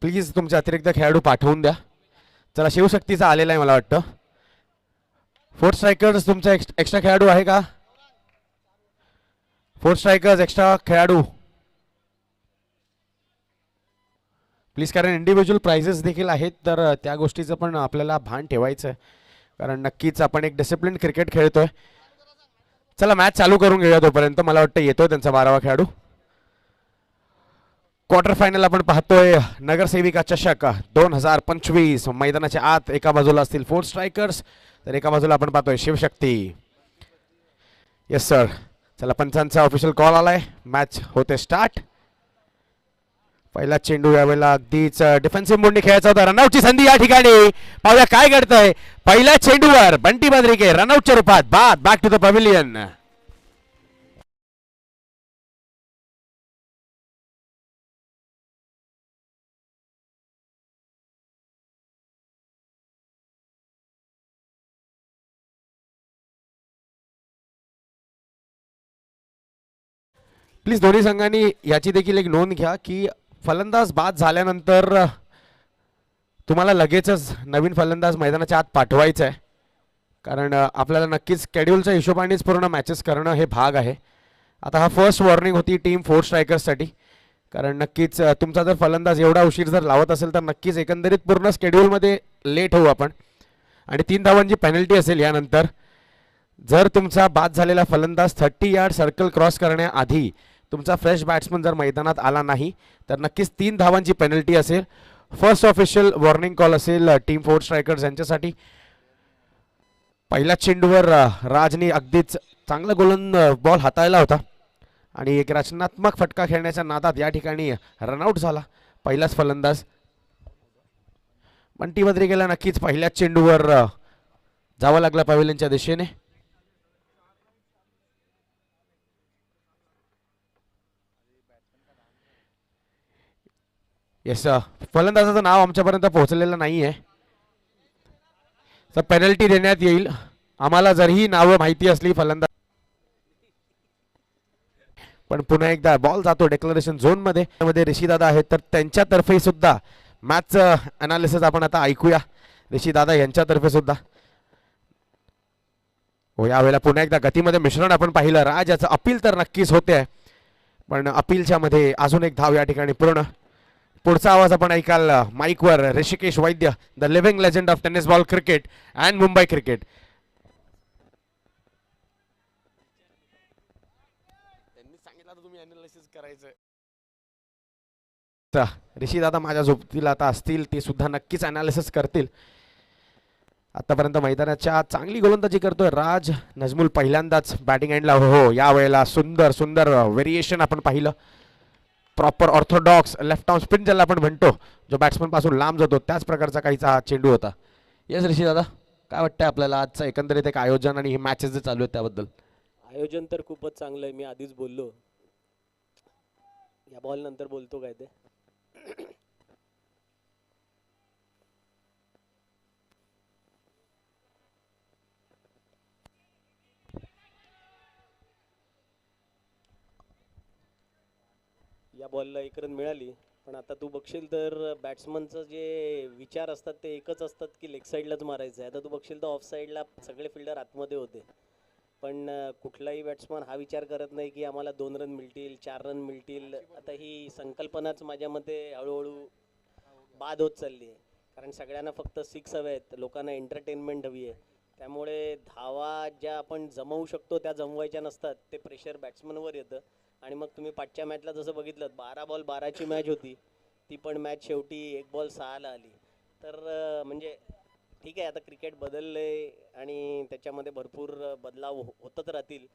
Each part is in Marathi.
प्लीज तुमचे अतिरिक्त खेळाडू पाठवून द्या. चला शिवशक्तीचा आलेला आहे मला वाटतं. फोर्थ स्ट्रायकर्स तुमचा एक्स्ट्रा खेळाडू आहे का? फोर्थ स्ट्रायकर्स एक्स्ट्रा खेळाडू प्लीज, कारण इंडिव्हिज्युअल प्राइजेस देखील आहेत तर त्या गोष्टीचं पण आपल्याला भान ठेवायचं आहे, कारण नक्कीच आपण एक डिसिप्लिन क्रिकेट खेळतोय. चला मॅच चालू करून घेऊया तोपर्यंत. मला वाटतं येतोय त्यांचा 12वा खेळाडू. क्वार्टर फायनल आपण पाहतोय नगरसेविका चषक 2025. मैदानाच्या आत एका बाजूला असतील फोर्थ स्ट्रायकर्स तर एका बाजूला आपण पाहतोय शिवशक्ती. Yes sir. चला पंचांचा ऑफिशियल कॉल आलाय. मॅच होते स्टार्ट. पहिला चेंडू यावेळेला अगदीच डिफेन्सिव्ह मोडने खेळायचा होता. रनआउटची संधी या ठिकाणी. पाहूया काय घडतंय. पहिल्या चेंडूवर बंटी बद्रिके रनआउटच्या रूपात बाद. Back to the pavilion. Please दोन्ही संघांनी याची देखील एक नोंद घ्या की फलंदाज बाद झाल्यानंतर तुम्हाला लगेचच नवीन फलंदाज मैदानाच्या आत पाठवायचा आहे, कारण आपल्याला नक्कीच शेड्यूलच्या हिशोबानेच पूर्ण मॅचेस करणं हे भाग आहे. आता हा फर्स्ट वॉर्निंग होती टीम फोर्थ स्ट्रायकर्ससाठी, कारण नक्कीच तुमचा जर फलंदाज एवढा उशीर जर लावत असेल तर नक्कीच एकंदरीत पूर्ण शेड्यूलमध्ये लेट होऊ आपण. आणि 3 धावांची पेनल्टी असेल यानंतर. जर तुमचा बाद झालेला फलंदाज 30 यार्ड सर्कल क्रॉस करण्याआधी तुमचा फ्रेश बॅट्समन जर मैदानात आला नाही तर नक्कीच 3 धावांची पेनल्टी असेल. फर्स्ट ऑफिशियल वॉर्निंग कॉल असेल टीम फोर्थ स्ट्रायकर्स यांच्यासाठी. पहिल्या चेंडूवर राजनी अगदीच चांगला गोलंद बॉल हाताळला होता आणि एक रचनात्मक फटका खेळण्याच्या नादात या ठिकाणी रनआउट झाला पहिलाच फलंदाज. बंटी बद्रिकेला नक्कीच पहिल्याच चेंडूवर जावं लागलं पॅव्हिलियनच्या दिशेने. येस, फलंदाजाचं नाव आमच्यापर्यंत पोहोचलेलं नाही आहे तर पेनल्टी देण्यात येईल. आम्हाला जरी नावं माहिती असली फलंदाज, पण पुन्हा एकदा बॉल जातो डेक्लरेशन झोनमध्ये. मध्ये ऋषीदादा आहेत तर त्यांच्यातर्फे सुद्धा मॅचचं अनालिसिस आपण आता ऐकूया ऋषीदादा यांच्यातर्फे सुद्धा. हो, यावेळेला पुन्हा एकदा गतीमध्ये मिश्रण आपण पाहिलं. राज याचं अपील तर नक्कीच होते, पण अपीलच्या मध्ये अजून एक धाव या ठिकाणी पूर्ण. पुढचा आवाज आपण ऐकाल माईकवर. Hrishikesh Vaidya, the living legend of tennis ball cricket and Mumbai cricket. त्यांनी सांगितलं तुम्ही अनालिसिस करायचं. ऋषी दादा माझ्या झोपतील आता असतील, ते सुद्धा नक्कीच अनालिसिस करतील. आतापर्यंत मैदानाच्या चांगली गोलंदाजी करतोय राज नजमुल. पहिल्यांदाच बॅटिंग एंडला. हो, यावेळेला सुंदर सुंदर व्हेरिएशन आपण पाहिलं. Proper Orthodox left arm spin ज्याला आपण म्हणतो, जो बॅट्समन पासून लांब जातो, त्याच प्रकारचा काहीचा हा चेंडू होता. येस ऋषी दादा, काय वाटतंय आपल्याला आजचं एकंदरीत एक आयोजन आणि हे मॅचेस जे चालू आहेत त्याबद्दल? आयोजन तर खूपच चांगलं आहे. मी आधीच बोललो, या बॉल नंतर बोलतो काय ते. या बॉलला एक रन मिळाली, पण आता तू बघशील तर बॅट्समनचं जे विचार असतात ते एकच असतात की लेग साईडलाच मारायचं आहे. आता तू बघशील तर ऑफ साईडला सगळे फिल्डर आतमध्ये होते, पण कुठलाही बॅट्समन हा विचार करत नाही की आम्हाला 2 रन मिळतील, 4 रन मिळतील. आता ही संकल्पनाच माझ्या मते हळूहळू बाद होत चालली आहे, कारण सगळ्यांना फक्त 6 हवे आहेत, लोकांना एंटरटेनमेंट हवी आहे. त्यामुळे धावा ज्या आपण जमवू शकतो त्या जमवायच्या नसतात, ते प्रेशर बॅट्समनवर येतं. आणि मग तुम्ही पाठच्या मॅचला जसं बघितलं, 12 बॉल 12ची मॅच होती, ती पण मॅच शेवटी 1 बॉल 6ला आली. तर म्हणजे ठीक आहे, आता क्रिकेट बदललंय आणि त्याच्यामध्ये भरपूर बदलाव होतच राहतील,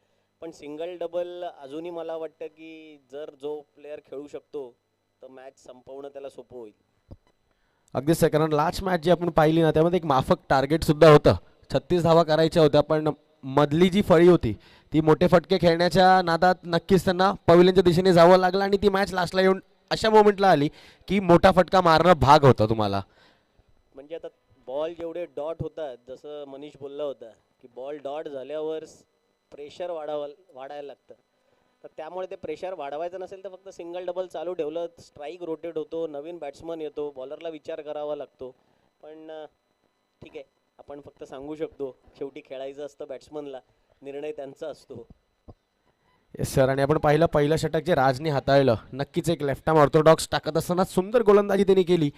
पण सिंगल डबल अजूनही मला वाटतं की जर जो प्लेअर खेळू शकतो तर मॅच संपवणं त्याला सोपं होईल. अगदीच, कारण लास्ट मॅच जी आपण पाहिली ना त्यामध्ये एक माफक टार्गेट सुद्धा होतं. 36 धावा करायच्या होत्या, पण मधली जी फळी होती ती मोठे फटके खेळण्याच्या नादात नक्कीच त्यांना पवेलियनच्या दिशेने जावं लागलं आणि ती मॅच लास्टला येऊन अशा मोमेंटला आली की मोठा फटका मारणं भाग होतं तुम्हाला. म्हणजे आता बॉल जेवढे डॉट होतात, जसं मनीष बोलला होता की बॉल डॉट झाल्यावर प्रेशर वाढायला लागतं. तर त्यामुळे ते प्रेशर वाढवायचं नसेल तर फक्त सिंगल डबल चालू ठेवलं, स्ट्राईक रोटेट होतो, नवीन बॅट्समन येतो, बॉलरला विचार करावा लागतो. पण ठीक आहे, आपण फक्त सांगू शकतो, शेवटी खेळायचं असतं बॅट्समनला, निर्णय त्यांचा असतो. Yes sir. आणि आपण पाहिलं पहिलं षटक जे राजने हाताळलं, नक्कीच एक लेफ्ट आर्म ऑर्थोडॉक्स टाकत असताना सुंदर गोलंदाजी त्यांनी केली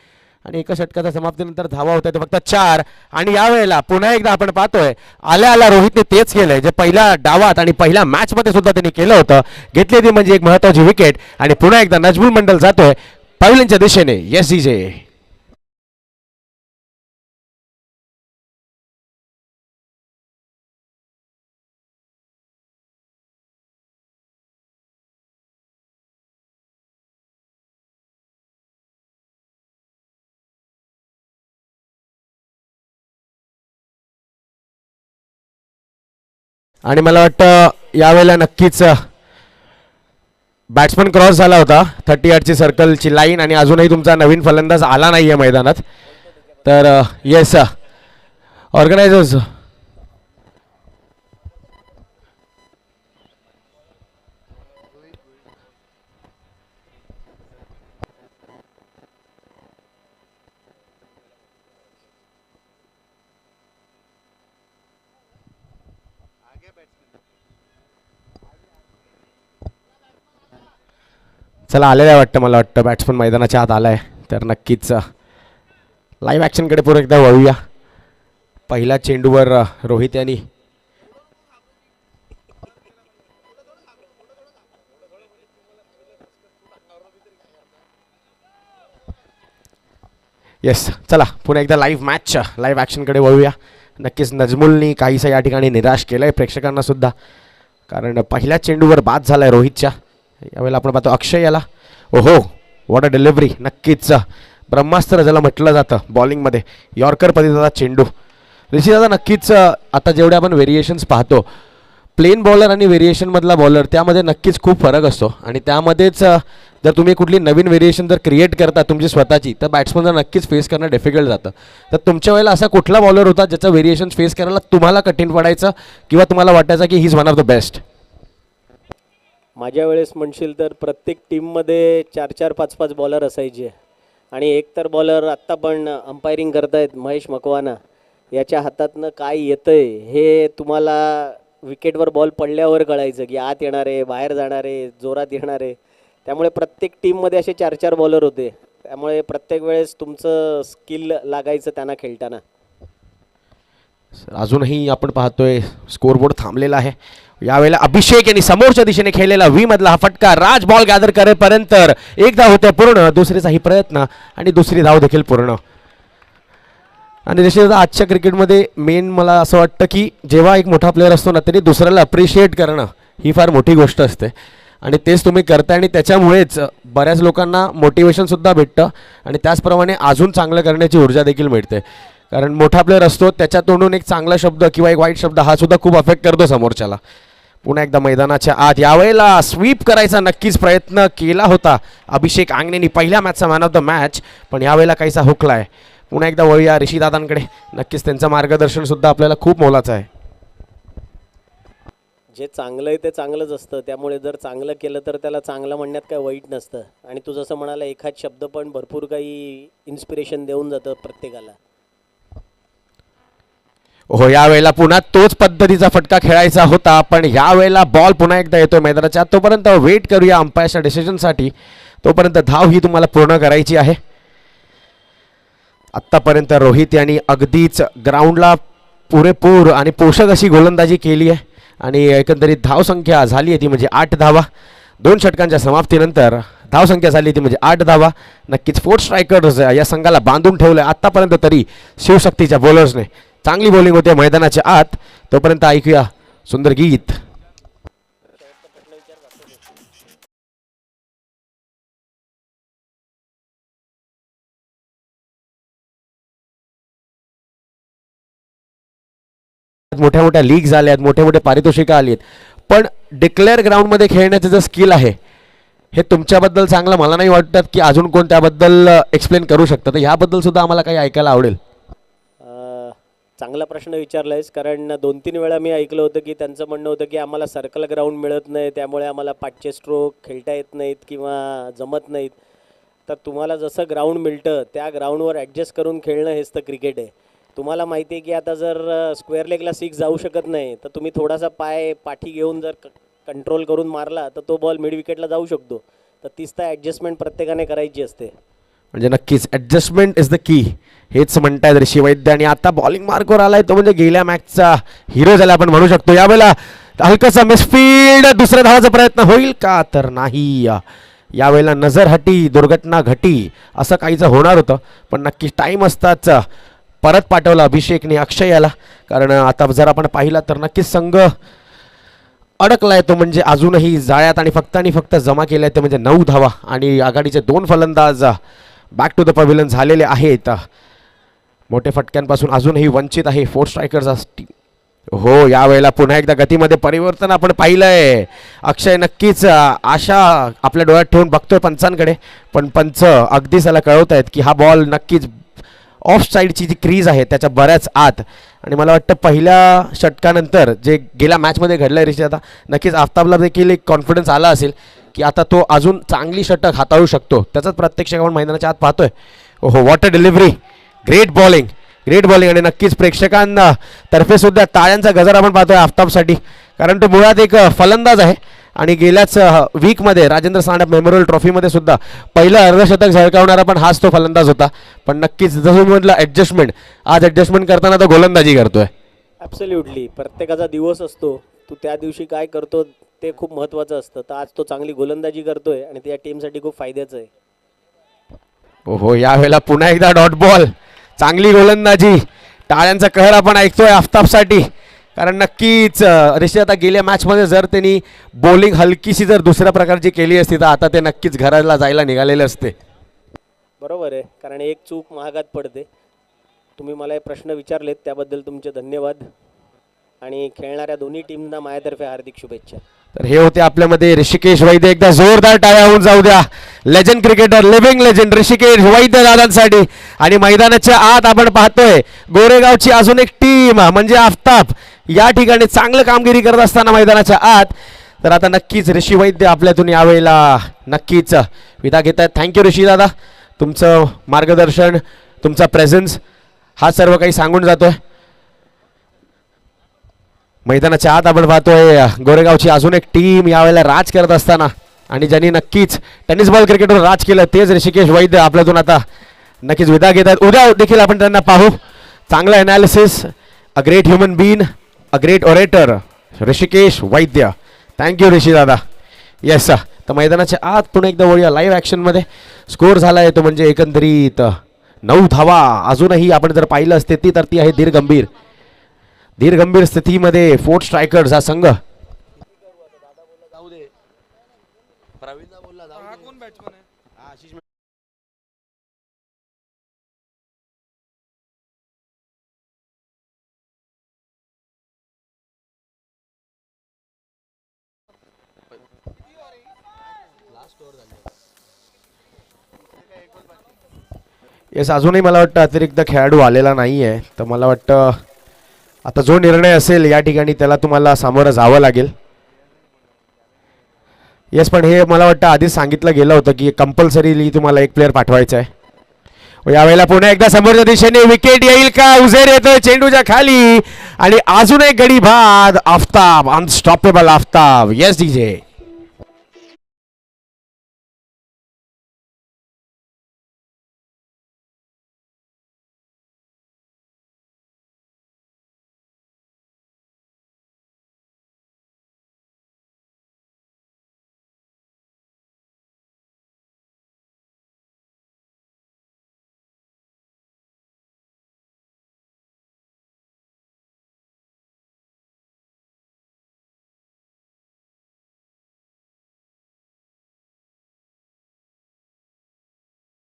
आणि एका षटकाच्या समाप्तीनंतर धावा होत्या ते फक्त 4. आणि यावेळेला पुन्हा एकदा आपण पाहतोय आल्या आल्या रोहितने तेच केलंय जे पहिल्या डावात आणि पहिल्या मॅच मध्ये सुद्धा त्यांनी केलं होतं. घेतली ती म्हणजे एक महत्वाची विकेट आणि पुन्हा एकदा नजमुल मंडल जातोय पवेलियनच्या दिशेने. Yes DJ. आणि मला वाटतं यावेळेला नक्कीच बॅट्समन क्रॉस झाला होता 30 यार्डची सर्कलची लाईन आणि अजूनही तुमचा नवीन फलंदाज आला नाहीये मैदानात. तर येस ऑर्गनायझर्स चला आलेलं आहे वाटतं. मला वाटतं बॅट्समन मैदानाच्या आत आलाय. तर नक्कीच लाईव्ह ॲक्शनकडे पुढे एकदा वळूया. पहिल्या चेंडूवर रोहित यांनी येस. चला पुन्हा एकदा लाईव्ह मॅच लाईव्ह ॲक्शनकडे वळूया. नक्कीच नजमुलनी काहीसं या ठिकाणी निराश केलं आहे प्रेक्षकांना सुद्धा, कारण पहिल्या चेंडूवर बाद झाला आहे रोहितच्या. यावेळेला आपण पाहतो अक्षय याला. ओहो वॉट अ डिलिव्हरी. नक्कीच ब्रह्मास्त्र ज्याला म्हटलं जातं बॉलिंगमध्ये, यॉर्कर पद्धतीचा चेंडू. ऋषीदादा नक्कीच आता जेवढे आपण व्हेरिएशन्स पाहतो प्लेन बॉलर आणि व्हेरिएशनमधला बॉलर त्यामध्ये नक्कीच खूप फरक असतो आणि त्यामध्येच जर तुम्ही कुठली नवीन व्हेरिएशन जर क्रिएट करता तुमची स्वतःची तर बॅट्समनला नक्कीच फेस करणं डिफिकल्ट जातं. तर तुमच्या वेळेला असा कुठला बॉलर होता ज्याचं व्हेरिएशन फेस करायला तुम्हाला कठीण पडायचं किंवा तुम्हाला वाटायचं की he is one of the best? माझ्या वेळेस म्हणशील तर प्रत्येक टीममध्ये 4-4, 5-5 बॉलर असायचे आणि एक तर बॉलर आत्ता पण अंपायरिंग करतायत महेश मकवाना, याच्या हातातनं काय येतंय हे तुम्हाला विकेटवर बॉल पडल्यावर कळायचं की आत येणार आहे, बाहेर जाणार आहे, जोरात येणार आहे. त्यामुळे प्रत्येक टीममध्ये असे 4-4 बॉलर होते. त्यामुळे प्रत्येक वेळेस तुमचं स्किल लागायचं त्यांना खेळताना. अजूनही आपण पाहतोय स्कोरबोर्ड थांबलेला आहे. यावेळेला अभिषेक यांनी समोरच्या दिशेने खेळलेला व्ही मधला हा फटका राज बॉल गॅदर करेपर्यंत एक धाव होते पूर्ण, दुसरीचाही प्रयत्न आणि दुसरी धाव देखील पूर्ण. आणि निश्चितच आजच्या क्रिकेटमध्ये मेन मला असं वाटतं की जेव्हा एक मोठा प्लेअर असतो ना तरी दुसऱ्याला अप्रिशिएट करणं ही फार मोठी गोष्ट असते आणि तेच तुम्ही करताय आणि त्याच्यामुळेच बऱ्याच लोकांना मोटिवेशनसुद्धा भेटतं आणि त्याचप्रमाणे अजून चांगलं करण्याची ऊर्जा देखील मिळते. कारण मोठा प्लेअर असतो त्याच्या तोंडून एक चांगला शब्द किंवा एक वाईट शब्द हा सुद्धा खूप अफेक्ट करतो समोरच्याला. पुन्हा एकदा मैदानाच्या आत यावेळेला स्वीप करायचा नक्कीच प्रयत्न केला होता अभिषेक आंगणेनी पहिल्या मॅचचा मॅन ऑफ द मॅच, पण यावेळेला काहीसा हुकला आहे. पुन्हा एकदा वळूया ऋषीदादांकडे. नक्कीच त्यांचं मार्गदर्शन सुद्धा आपल्याला खूप मोलाचं आहे. जे चांगलं आहे ते चांगलंच असतं, त्यामुळे जर चांगलं केलं तर त्याला चांगलं म्हणण्यात काय वाईट नसतं. आणि तू जसं म्हणाला एखाद शब्द पण भरपूर काही इन्स्पिरेशन देऊन जातं प्रत्येकाला. हो यावेळेला पुन्हा तोच पद्धतीचा फटका खेळायचा होता, पण यावेळेला बॉल पुन्हा एकदा येतोय मैदानाच्या. तोपर्यंत वेट करूया अंपायरच्या डिसिजनसाठी. तोपर्यंत धाव ही तुम्हाला पूर्ण करायची आहे. आत्तापर्यंत रोहित यांनी अगदीच ग्राउंडला पुरेपूर आणि पोषक अशी गोलंदाजी केली आहे आणि एकंदरीत धावसंख्या झाली आहे ती म्हणजे 8 धावा. 2 षटकांच्या समाप्तीनंतर धावसंख्या झाली ती म्हणजे 8 धावा. नक्कीच 4 स्ट्रायकर्स या संघाला बांधून ठेवलं आत्तापर्यंत तरी शिवशक्तीच्या बॉलर्सने. चांगली बॉलिंग होते मैदानाच्या आत. तोपर्यंत ऐकूया सुंदर गीत. मोठ्या मोठ्या लीग झाल्या आहेत, मोठे मोठे पारितोषिकं आली आहेत, पण डिक्लेअर ग्राउंडमध्ये खेळण्याचं जे स्किल आहे हे तुमच्याबद्दल चांगलं मला नाही वाटत की अजून कोण त्याबद्दल एक्सप्लेन करू शकतं. तर ह्याबद्दल सुद्धा आम्हाला काही ऐकायला आवडेल. चांगला प्रश्न विचारला आहेस, कारण 2-3 वेळा मी ऐकलं होतं की त्यांचं म्हणणं होतं की आम्हाला सर्कल ग्राउंड मिळत नाही, त्यामुळे आम्हाला 5चे स्ट्रोक खेळता येत नाहीत किंवा जमत नाहीत. तर तुम्हाला जसं ग्राउंड मिळतं त्या ग्राउंडवर ॲडजस्ट करून खेळणं हेच तर क्रिकेट आहे. तुम्हाला माहिती आहे की आता जर स्क्वेअर लेगला 6 जाऊ शकत नाही, तर तुम्ही थोडासा पाय पाठी घेऊन जर कंट्रोल करून मारला तर तो बॉल मिड विकेटला जाऊ शकतो. तर तीच तर ॲडजस्टमेंट प्रत्येकाने करायची असते. म्हणजे नक्कीच ॲडजस्टमेंट इज द की, हेच म्हणतायत ऋषी वैद्य. आणि आता बॉलिंग मार्कवर आलाय तो म्हणजे गेल्या मॅचचा हिरो झाला आपण म्हणू शकतो. यावेळेला हलकासा मिसफील्ड, दुसऱ्या धावाचा प्रयत्न होईल का, तर नाही. यावेळेला नजर हटी, दुर्घटना घटी असं काहीच होणार होतं, पण नक्कीच टाईम असताच परत पाठवला अभिषेकने अक्षय याला. कारण आता जर आपण पाहिला तर नक्कीच संघ अडकलाय तो म्हणजे अजूनही जाळ्यात, आणि फक्त जमा केल्या ते म्हणजे 9 धावा. आणि आघाडीचे 2 फलंदाज बॅक टू द पॅव्हिलियन झालेले आहेत. मोठ्या फटक्यांपासून अजूनही वंचित आहे 4 स्ट्रायकर्स टीम. हो, यावेळेला पुन्हा एकदा गतीमध्ये परिवर्तन आपण पाहिलंय. अक्षय नक्कीच आशा आपल्या डोळ्यात ठेवून बघतोय पंचांकडे, पण पंच अगदीच त्याला कळवत आहेत की हा बॉल नक्कीच ऑफ साईडची जी क्रीज आहे त्याच्या बऱ्याच आत. आणि मला वाटतं पहिल्या षटकानंतर जे गेल्या मॅचमध्ये घडलं आहे ऋषी, आता नक्कीच आफ्ताबला देखील एक कॉन्फिडन्स आला असेल की आता तो अजून चांगली षटक हाताळू शकतो. त्याचाच प्रत्यक्ष आपण मैदानाच्या आत पाहतोय. ओहो, what a delivery, great bowling, great bowling. आणि नक्कीच प्रेक्षकांना तर्फे सुद्धा टाळ्यांचा गजर आपण पाहतोय आफ्ताबसाठी, कारण तो मुळात एक फलंदाज आहे. आणि गेल्याच वीकमध्ये राजेंद्र सानप मेमोरियल ट्रॉफीमध्ये सुद्धा पहिलं अर्धशतक झळकावणारा पण हाच तो फलंदाज होता. पण नक्कीच जसं म्हटलं ॲडजस्टमेंट, आज ॲडजस्टमेंट करताना तो गोलंदाजी करतोय. ॲब्सोल्युटली, प्रत्येकाचा दिवस असतो, तू त्या दिवशी काय करतो ते खूप महत्त्वाचं असतं. तर आज तो चांगली गोलंदाजी करतोय आणि त्या टीमसाठी खूप फायद्याचं आहे. ओहो, यावेळेला पुन्हा एकदा डॉट बॉल, चांगली गोलंदाजी, टाळ्यांचा कहर आपण ऐकतोय आफ्ताबसाठी. कारण नक्कीच ऋषी आता गेल्या मॅचमध्ये जर त्यांनी बॉलिंग हलकीशी जर दुसऱ्या प्रकारची केली असती तर आता ते नक्कीच घराला जायला निघालेले असते. बरोबर आहे, कारण एक चूक महागात पडते. तुम्ही मला हे प्रश्न विचारलेत त्याबद्दल तुमचे धन्यवाद, आणि खेळणाऱ्या दोन्ही टीमना माझ्यातर्फे हार्दिक शुभेच्छा. तर हे होते आपल्यामध्ये ऋषिकेश वैद्य. एकदा जोरदार टाळ्या होऊन जाऊ द्या legend cricketer, living legend Hrishikesh Vaidya दादांसाठी. आणि मैदानाच्या आत आपण पाहतोय गोरेगावची अजून एक टीम म्हणजे आफ्ताब या ठिकाणी चांगलं कामगिरी करत असताना मैदानाच्या आत. तर आता नक्कीच ऋषी वैद्य आपल्यातून यावेळेला नक्कीच विदा घेत आहेत. थँक्यू ऋषी दादा, तुमचं मार्गदर्शन, तुमचा प्रेझेन्स हा सर्व काही सांगून जातोय. मैदानाच्या आत आपण पाहतोय गोरेगावची अजून एक टीम यावेळेला राज करत असताना, आणि ज्यांनी नक्कीच टेनिस बॉल क्रिकेटवर राज केलं तेच ऋषिकेश वैद्य आपल्यातून आता नक्कीच विदा घेत आहेत. उद्या देखील आपण त्यांना पाहू. चांगलं analysis, a great human being, a great orator Hrishikesh Vaidya. Thank you Rishi दादा. येस, तर मैदानाच्या आत पुन्हा एकदा वळूया लाईव्ह ॲक्शनमध्ये. स्कोअर झाला आहे तो म्हणजे एकंदरीत 9 धावा. अजूनही आपण जर पाहिलं असते ती तर ती आहे धीर गंभीर स्थितीमध्ये 4 स्ट्रायकर्स हा संघ. येस, अजूनही मला वाटतं अतिरिक्त खेळाडू आलेला नाही आहे. तर मला वाटतं आता जो निर्णय असेल या ठिकाणी त्याला तुम्हाला सामोरं जावं लागेल. येस, पण हे मला वाटतं आधीच सांगितलं गेलं होतं की कंपल्सरीली तुम्हाला एक प्लेअर पाठवायचा आहे. यावेळेला पुन्हा एकदा समोरच्या दिशेने विकेट येईल का, उजेर येतोय चेंडूच्या खाली, आणि अजून एक गडी बाद. Aftab, unstoppable Aftab. Yes DJ.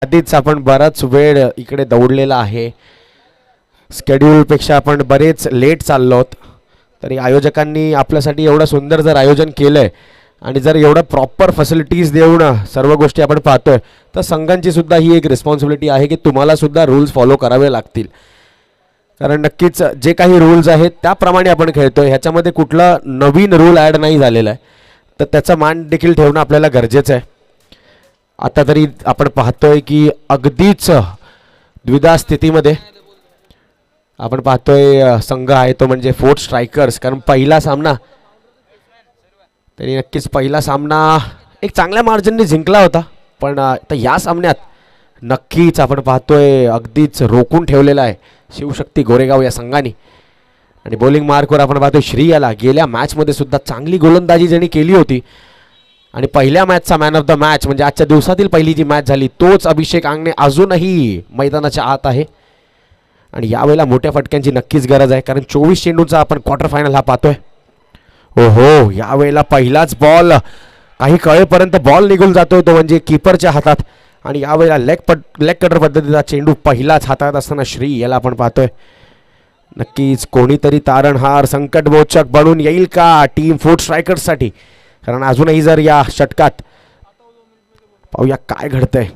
आधीच आपण बराच वेळ इकडे दौडलेला आहे, स्केड्यूलपेक्षा आपण बरेच लेट चाललो आहोत. तरी आयोजकांनी आपल्यासाठी एवढं सुंदर जर आयोजन केलं आहे आणि जर एवढं प्रॉपर फॅसिलिटीज देऊन सर्व गोष्टी आपण पाहतोय, तर संघांची सुद्धा ही एक रिस्पॉन्सिबिलिटी आहे की तुम्हाला सुद्धा रूल्स फॉलो करावे लागतील. कारण नक्कीच जे काही रूल्स आहेत त्याप्रमाणे आपण खेळतोय, ह्याच्यामध्ये कुठला नवीन रूल ॲड नाही झालेला आहे, तर त्याचा मान देखील ठेवणं आपल्याला गरजेचं आहे. आता तरी आपण पाहतोय की अगदीच द्विधा स्थितीमध्ये आपण पाहतोय संघ आहे तो म्हणजे फोर्थ स्ट्रायकर्स. कारण पहिला सामना त्यांनी नक्कीच पहिला सामना एक चांगल्या मार्जिनने जिंकला होता, पण आता या सामन्यात नक्कीच आपण पाहतोय अगदीच रोखून ठेवलेला आहे शिवशक्ती गोरेगाव या संघाने. आणि बॉलिंग मार्कवर आपण पाहतोय श्री याला गेल्या मॅचमध्ये सुद्धा चांगली गोलंदाजी ज्यांनी केली होती आणि पहिल्या मॅचचा मॅन ऑफ द मॅच म्हणजे आजच्या दिवसातील पहिली जी मॅच झाली तोच अभिषेक आंगणे अजूनही मैदानाच्या आत आहे. आणि यावेळेला मोठ्या फटक्यांची नक्कीच गरज आहे, कारण 24 चेंडूचा आपण क्वार्टर फायनल हा पाहतोय. ओहो, यावेळेला पहिलाच बॉल काही कळेपर्यंत बॉल निघून जातोय तो म्हणजे कीपरच्या हातात. आणि यावेळेला लेग कटर पद्धतीचा चेंडू पहिलाच हातात असताना श्री याला आपण पाहतोय. नक्कीच कोणीतरी तारणहार संकटमोचक बनून येईल का टीम फोर्थ स्ट्रायकर्ससाठी, कारण अजूनही जर या षटकात पाहूया काय घडतंय.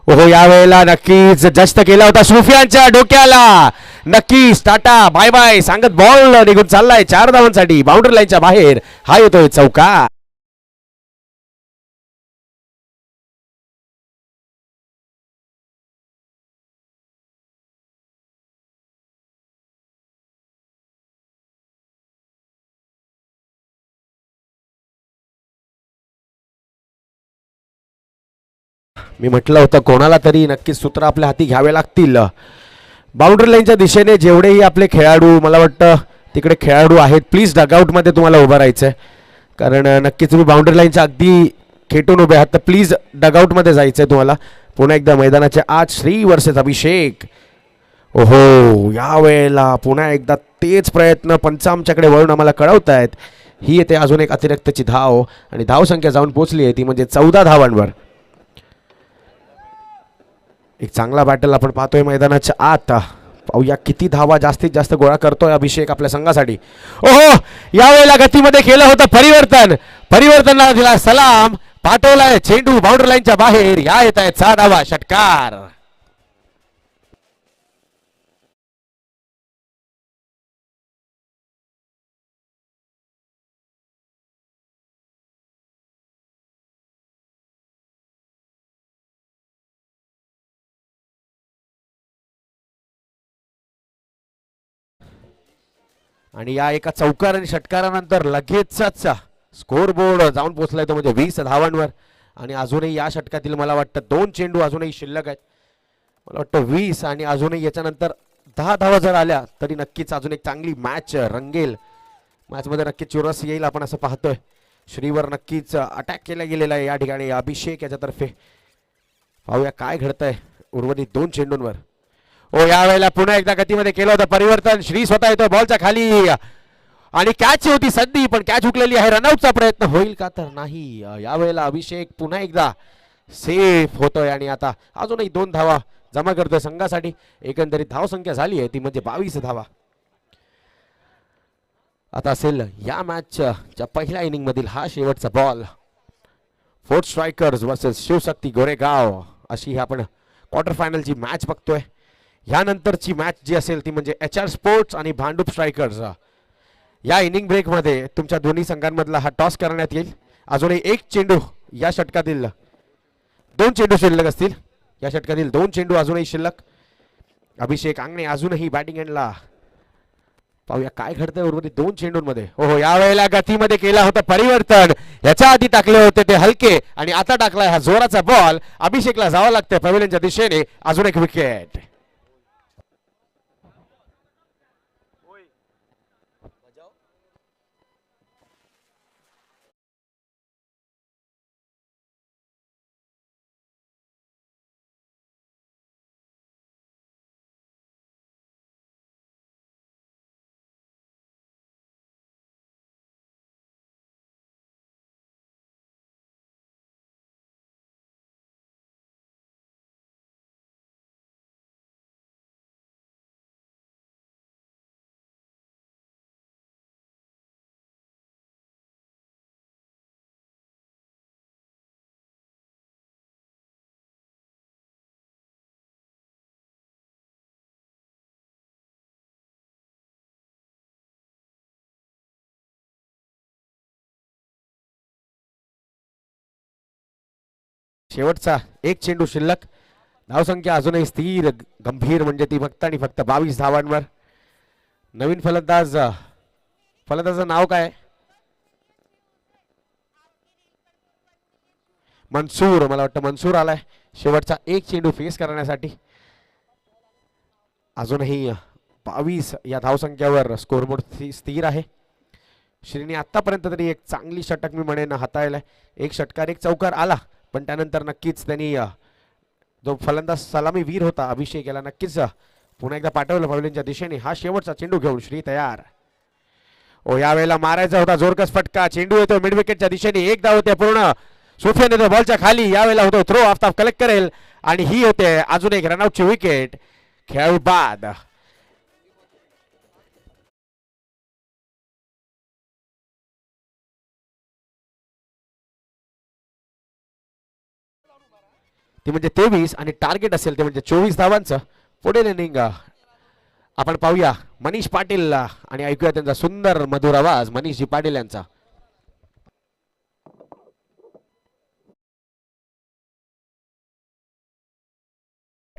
ओहो, यावेळेला नक्कीच जस्त केला होता सुफियानच्या डोक्याला. नक्कीच टाटा बाय बाय सांगत बॉल निघून चाललाय 4 धावांसाठी बाउंड्री लाईनच्या बाहेर. हा येतोय चौका. मी म्हटलं होतं कोणाला तरी नक्कीच सूत्र आपल्या हाती घ्यावे लागतील. बाउंड्री लाईनच्या दिशेने जेवढेही आपले खेळाडू मला वाटतं तिकडे खेळाडू आहेत, प्लीज डगआउटमध्ये तुम्हाला उभं राहायचं आहे. कारण नक्कीच तुम्ही बाउंड्री लाईनच्या अगदी खेटून उभे आहात तर प्लीज डगआउटमध्ये जायचं आहे तुम्हाला. पुन्हा एकदा मैदानाच्या आज श्री वर्सेस अभिषेक. ओहो, यावेळेला पुन्हा एकदा तेच प्रयत्न पंच आमच्याकडे वळून आम्हाला कळवत आहेत. ही येते अजून एक अतिरिक्तची धाव आणि धावसंख्या जाऊन पोचली आहे ती म्हणजे 14 धावांवर. एक चांगला बॅटल आपण पाहतोय मैदानाच्या आत. पाहूया किती धावा जास्तीत जास्त गोळा करतोय अभिषेक आपल्या संघासाठी. ओहो, यावेळेला गतीमध्ये केलं होतं परिवर्तन. परिवर्तनाला दिला सलाम, पाठवलाय चेंडू बाउंड्री लाईनच्या बाहेर. या येत आहेत 6 धावा, षटकार. आणि या एका चौकार आणि षटकारानंतर लगेचच स्कोर बोर्ड जाऊन पोहोचलाय तो म्हणजे 20 धावांवर. आणि अजूनही या षटकातील मला वाटतं 2 चेंडू अजूनही शिल्लक आहेत. मला वाटतं 20 आणि अजूनही याच्यानंतर 10 धावा जर आल्या तरी नक्कीच अजून एक चांगली मॅच रंगेल. मॅचमध्ये नक्कीच चुरस येईल आपण असं पाहतोय. श्रीवर नक्कीच अटॅक केला गेलेला आहे या ठिकाणी अभिषेक याच्यातर्फे. पाहूया काय घडतंय उर्वरित 2 चेंडूंवर. ओ, यावेळेला पुन्हा एकदा गतीमध्ये केलं होतं परिवर्तन. श्री स्वतः येतोय बॉलच्या खाली आणि कॅच होती संधी पण कॅच हुकलेली आहे. रनआउटचा प्रयत्न होईल का तर नाही. यावेळेला अभिषेक पुन्हा एकदा सेफ होतोय आणि आता अजूनही 2 धावा जमा करतोय संघासाठी. एकंदरीत धावसंख्या झाली आहे ती म्हणजे 22 धावा. आता असेल या मॅचच्या पहिल्या इनिंग मधील हा शेवटचा ball. Fourth strikers versus Shivshakti Goregaon अशी ही आपण क्वार्टर फायनलची मॅच बघतोय. ह्यानंतरची मॅच जी असेल ती म्हणजे HR स्पोर्ट्स आणि भांडूप स्ट्रायकर्स. या इनिंग ब्रेकमध्ये तुमच्या दोन्ही संघांमधला हा टॉस करण्यात येईल. अजूनही एक चेंडू या षटकातील 2 चेंडू शिल्लक असतील. या षटकातील 2 चेंडू अजूनही शिल्लक. अभिषेक आंगणे अजूनही बॅटिंग एंडला. पाहूया काय घडतंय उर्वरित 2 चेंडूंमध्ये. हो, यावेळेला गतीमध्ये केला होता परिवर्तन. याच्या आधी टाकले होते ते हलके आणि आता टाकलाय हा जोराचा बॉल. अभिषेकला जावं लागतंय पवेलियनच्या दिशेने. अजून एक विकेट. शेवटचा एक चेंडू शिल्लक. धावसंख्या अजूनही स्थिर गंभीर म्हणजे ती फक्त आणि फक्त 22 धावांवर. नवीन फलंदाज फलंदाजाचं नाव काय? मनसूर. मला वाटतं मनसूर आलाय शेवटचा एक चेंडू फेस करण्यासाठी. अजूनही 22 या धावसंख्येवर स्कोरबोर्ड स्थिर आहे. श्रीने आतापर्यंत तरी एक चांगली षटक मी म्हणेन हाताळलाय. एक षटकार एक चौकार आला, पण त्यानंतर नक्कीच त्यांनी जो फलंदाज सलामी वीर होता अभिषेक याला नक्कीच पुन्हा एकदा पाठवलं पवेलियनच्या दिशेने. हा शेवटचा चेंडू घेऊन श्री तयार. ओ यावेळेला मारायचा होता जोरकस फटका. चेंडू येतो मिड विकेटच्या दिशेने. एक धाव होते पूर्ण. सुफियान येतो बॉलच्या खाली. यावेळेला होतो थ्रो. आफ्ताब कलेक्ट करेल आणि ही होते अजून एक रनआउटची विकेट खेळू बाद. ती म्हणजे 23 आणि टार्गेट असेल ते म्हणजे 24 धावांचं. पुढील इनिंग आपण पाहूया मनीष पाटील आणि ऐकूया त्यांचा सुंदर मधुर आवाज मनीषजी पाटील यांचा.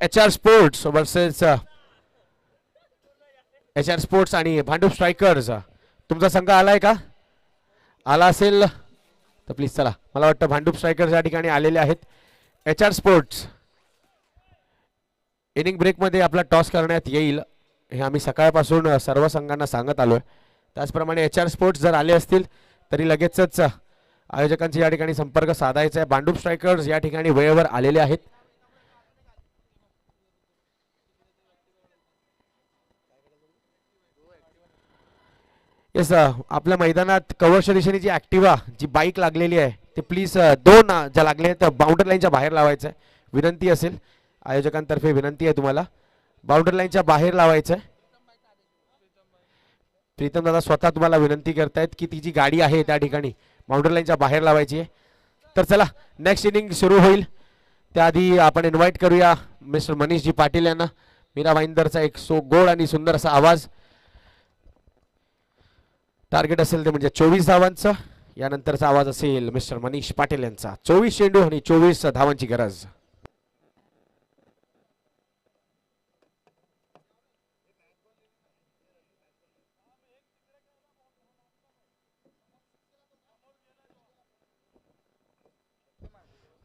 HR sports versus HR sports आणि भांडूप स्ट्रायकर्स. तुमचा संघ आलाय का? आला असेल तर प्लीज चला. मला वाटतं भांडूप स्ट्रायकर्स या ठिकाणी आलेले आहेत. HR स्पोर्ट्स इनिंग ब्रेकमध्ये आपला टॉस करण्यात येईल हे आम्ही सकाळपासून सर्व संघांना सांगत आलोय. त्याचप्रमाणे HR स्पोर्ट्स जर आले असतील तरी लगेचच आयोजकांची या ठिकाणी संपर्क साधायचा आहे. भांडूप स्ट्रायकर्स या ठिकाणी वेळेवर आलेले आहेत. येस आपल्या मैदानात कव्हरच्या दिशेने जी ऍक्टिवा जी बाईक लागलेली आहे ते प्लीज दोन ज्या लागले आहेत बाउंड्री लाईनच्या बाहेर लावायचं आहे. विनंती असेल आयोजकांतर्फे विनंती आहे तुम्हाला बाउंड्री लाईनच्या बाहेर लावायचं आहे. प्रीतम दादा स्वतः तुम्हाला विनंती करतायत की ती जी गाडी आहे त्या ठिकाणी बाउंड्री लाईनच्या बाहेर लावायची आहे. तर चला नेक्स्ट इनिंग सुरू होईल त्याआधी आपण इन्व्हाइट करूया मिस्टर मनीषजी पाटील यांना. मीरा भाईंदरचा एक गोड आणि सुंदर असा आवाज. टार्गेट असेल ते म्हणजे 24 धावांचा. यानंतरचा आवाज असेल मिस्टर मनीष पाटील यांचा. 24 चेंडू आणि 24 धावांची गरज.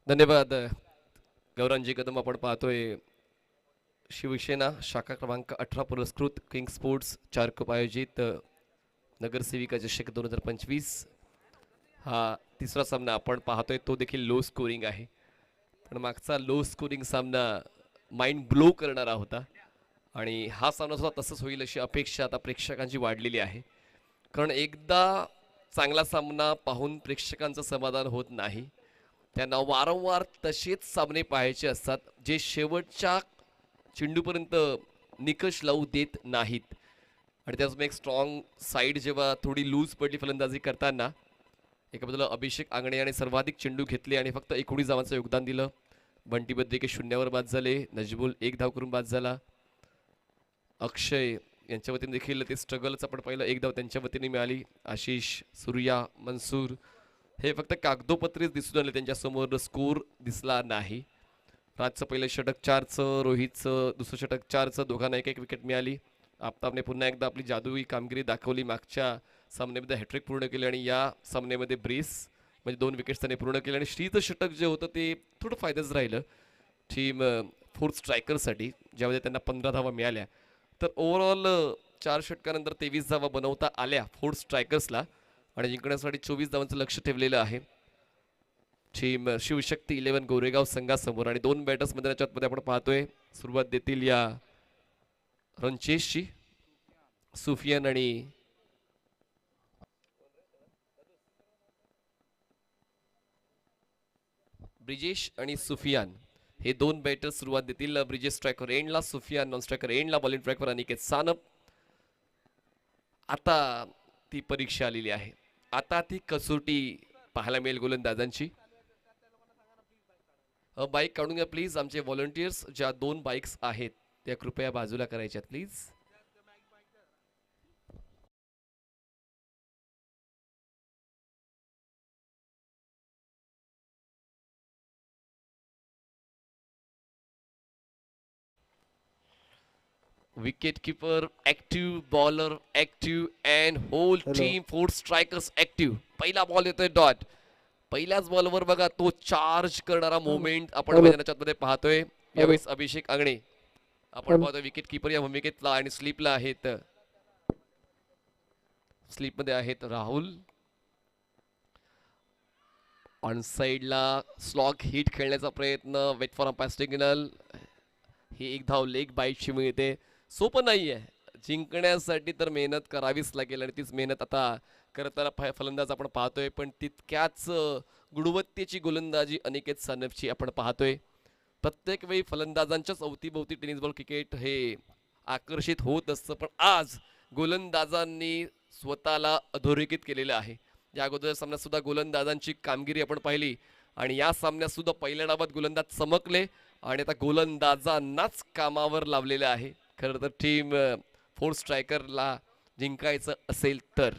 धन्यवाद गौरांजी कदम. आपण पाहतोय शिवसेना शाखा क्रमांक 18 पुरस्कृत किंग स्पोर्ट्स 4 कप आयोजित नगरसेविका चषक 2025 हा तिसरा सामना आपण पाहतोय. तो देखील लो स्कोरिंग आहे, पण मागचा लो स्कोरिंग सामना माइंड ब्लो करणारा होता आणि हा सामना सुद्धा तसंच होईल अशी अपेक्षा आता प्रेक्षकांची वाढलेली आहे. कारण एकदा चांगला सामना पाहून प्रेक्षकांचं समाधान होत नाही. त्यांना वारंवार तसेच सामने पाहायचे असतात जे शेवटच्या चेंडूपर्यंत निकष लावू देत नाहीत. आणि त्याच एक स्ट्रॉंग साईड जेव्हा थोडी लूज पडली फलंदाजी करताना एका बाजूला अभिषेक आंगणे आणि सर्वाधिक चेंडू घेतले आणि फक्त 19 धावांचं योगदान दिलं. बंटी बद्रिके 0वर बाद झाले. नजबुल 1 धाव करून बाद झाला. अक्षय यांच्या वतीने देखील ते स्ट्रगलच आपण पाहिलं. 1 धाव त्यांच्या वतीने मिळाली. आशिष, सूर्या, मनसूर हे फक्त कागदोपत्रीच दिसून आले, त्यांच्यासमोर स्कोर दिसला नाही. राजचं पहिलं षटक 4चं, रोहितचं दुसरं षटक 4चं, दोघांना एक विकेट मिळाली. आफ्ताबने पुन्हा एकदा आपली जादुई कामगिरी दाखवली. मागच्या सामन्यामध्ये हॅट्रिक पूर्ण केली आणि या सामन्यामध्ये ब्रेस म्हणजे 2 विकेट्स त्याने पूर्ण केले. आणि श्रीचं षटक जे होतं ते थोडं फायद्याचं राहिलं टीम फोर्थ स्ट्रायकरसाठी, ज्यामध्ये त्यांना 15 धावा मिळाल्या. तर ओव्हरऑल 4 षटकानंतर 23 धावा बनवता आल्या फोर्थ स्ट्रायकर्सला आणि जिंकण्यासाठी 24 धावांचं लक्ष ठेवलेलं आहे टीम शिवशक्ती 11 गोरेगाव संघासमोर. आणि 2 बॅटर्स मैदानाच्या आतमध्ये आपण पाहतोय. सुरुवात देतील या रणचेशची. सुफियान आणि ब्रिजेश आणि सुफियान हे 2 बॅटर्स सुरुवात देतील. ब्रिजेश स्ट्रायकर एंडला, सुफियान नॉन स्ट्रायकर एंडला. बॉलिंग ट्रॅकवर अनिकेत सानप. आता ती परीक्षा आलेली आहे. आता ती कसोटी पाहायला मिळेल गोलंदाजांची. बाईक काढून घ्या प्लीज. आमचे व्हॉलंटियर्स ज्या 2 बाईक्स आहेत त्या कृपया बाजूला करायच्यात please. Wicketkeeper active, bowler active, and whole team four strikers active. पहिला बॉल येतोय डॉट. पहिल्याच बॉलवर बघा तो चार्ज करणारा मोमेंट आपण मैदानाच्या मध्ये पाहतोय. यावेळेस अभिषेक आंगणे आपण पाहतोय विकेट किपर या भूमिकेतला आणि स्लीपला आहेत. स्लीप मध्ये आहेत राहुल. ऑन साइडला स्लॉग हिट खेळण्याचा प्रयत्न. Wait for umpire signal. ही एक धाव लेग बाईटची मिळते. सोपं नाहीये जिंकण्यासाठी तर मेहनत करावीच लागेल आणि तीच मेहनत आता करताना फलंदाज आपण पाहतोय. पण तितक्याच गुणवत्तेची गोलंदाजी अनिकेत सानपची आपण पाहतोय. प्रत्येक वेळी फलंदाजांच्याच अवतीभोवती टेनिस बॉल क्रिकेट हे आकर्षित होत असतं. पण आज गोलंदाजांनी स्वतःला अधोरेखित केलेलं आहे. या अगोदर सामन्यात सुद्धा गोलंदाजांची कामगिरी आपण पाहिली आणि या सामन्यात सुद्धा पहिल्या डावात गोलंदाज चमकले आणि आता गोलंदाजांनाच कामावर लावलेलं आहे. खरं तर टीम फोर स्ट्रायकरला जिंकायचं असेल तर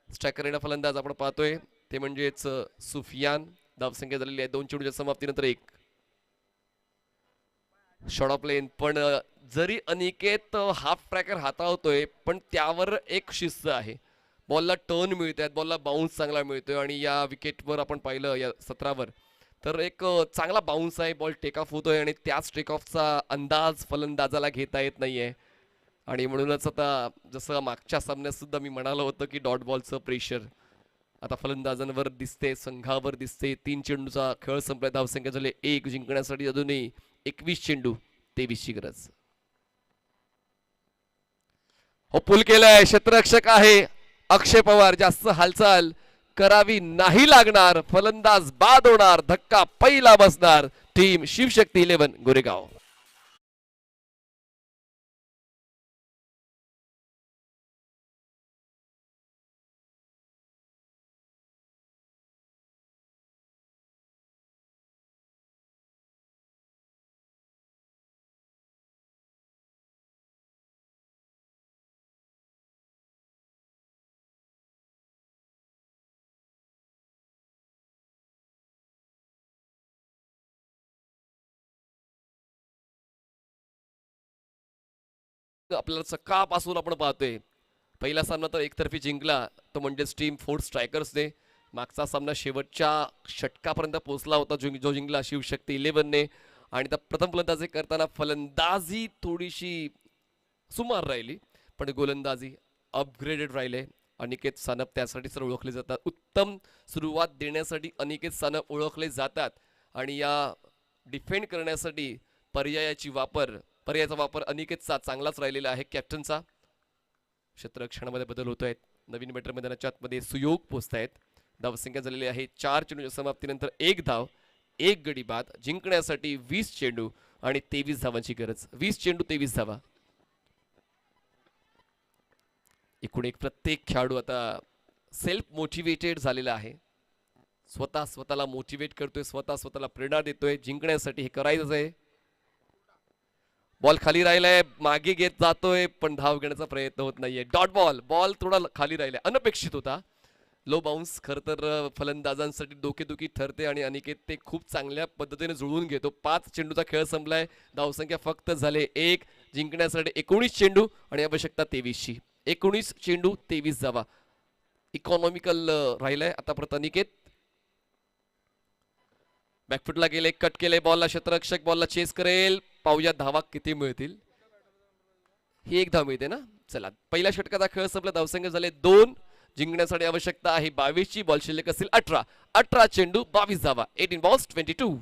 स्ट्रायकर येणं फलंदाज आपण पाहतोय ते म्हणजेच सुफियान. धावसंख्या झालेली आहे 2 चेंडूच्या समाप्तीनंतर 1 शॉट ऑफ लेन. पण जरी अनिकेत हाफ ट्रॅकर हाताळतोय पण त्यावर एक शिस्त आहे. बॉलला टर्न मिळत आहेत, बॉलला बाउन्स चांगला मिळतोय आणि या विकेटवर आपण पाहिलं या 17वर तर एक चांगला बाउन्स आहे. बॉल टेक ऑफ होतोय आणि त्याच टेक ऑफचा अंदाज फलंदाजाला घेता येत नाहीये आणि म्हणूनच आता जसं मागच्या सामन्यात सुद्धा मी म्हणालो होतं की डॉट बॉलचं प्रेशर आता फलंदाजांवर दिसते, संघावर दिसते. 3 चेंडूचा खेळ संपलाय. धावसंख्या झाली 1. जिंकण्यासाठी अजूनही 21 चेंडू 23 ची गरज. हो पुल केलाय. क्षेत्ररक्षक आहे अक्षय पवार. जास्त हालचाल करावी नाही लागणार. फलंदाज बाद होणार. धक्का पहिला बसणार. टीम शिवशक्ती 11 गोरेगाव. आपल्याला सकाळपासून आपण पाहतोय पहिला सामना तर एकतर्फी जिंकला तो म्हणजेच टीम फोर स्ट्रायकर्सने. मागचा सामना शेवटच्या षटकापर्यंत पोहोचला होता जो जिंकला शिवशक्ती 11ने. आणि त्या प्रथम फलंदाजी करताना फलंदाजी थोडीशी सुमार राहिली पण गोलंदाजी अपग्रेडेड राहिले. अनिकेत सानप त्यासाठी तर ओळखले जातात. उत्तम सुरुवात देण्यासाठी अनिकेत सानप ओळखले जातात आणि या डिफेंड करण्यासाठी पर्यायाचा वापर अनिकेतचा चांगलाच राहिलेला आहे. कॅप्टनचा क्षेत्ररक्षणामध्ये बदल होत आहेत. नवीन मीटर मैदानाच्या आतमध्ये सुयोग पोहोचतायत. धावसंख्या झालेली आहे 4 चेंडूच्या समाप्तीनंतर 1 धाव 1 गडी बाद. जिंकण्यासाठी 20 चेंडू आणि 23 धावांची गरज. 20 चेंडू 23 धावा. एकूण एक प्रत्येक खेळाडू आता सेल्फ मोटिवेटेड झालेला आहे. स्वतःला मोटिवेट करतोय, स्वतःला प्रेरणा देतोय. जिंकण्यासाठी हे करायचं आहे. बॉल खाली राहिलाय, मागे घेत जातोय पण धाव घेण्याचा प्रयत्न होत नाहीये. डॉट बॉल थोडा खाली राहिलाय, अनपेक्षित होता. Low bounce. खरं तर फलंदाजांसाठी डोकेदुखी ठरते आणि अनिकेत ते खूप चांगल्या पद्धतीने जुळवून घेतो. 5 चेंडूचा खेळ संपलाय. धावसंख्या फक्त झाले 1. जिंकण्यासाठी 19 चेंडू आणि आवश्यकता 23 ची. 19 चेंडू 23 धावा. इकॉनॉमिकल राहिलाय आतापर्यंत अनिकेत. बॅकफुटला गेले, कट केले बॉलला. क्षेत्ररक्षक बॉलला चेस करेल. पाहूया धावा किती मिळतील. ही 1 धाव मिळते ना. चला पहिल्या षटकाचा खेळ संपला. धावसंख्या झाले 2. जिंकण्यासाठी आवश्यकता आहे 22 ची. बॉल शिल्लक असतील 18 चेंडू 22 धावा. 18 बॉल्स 22.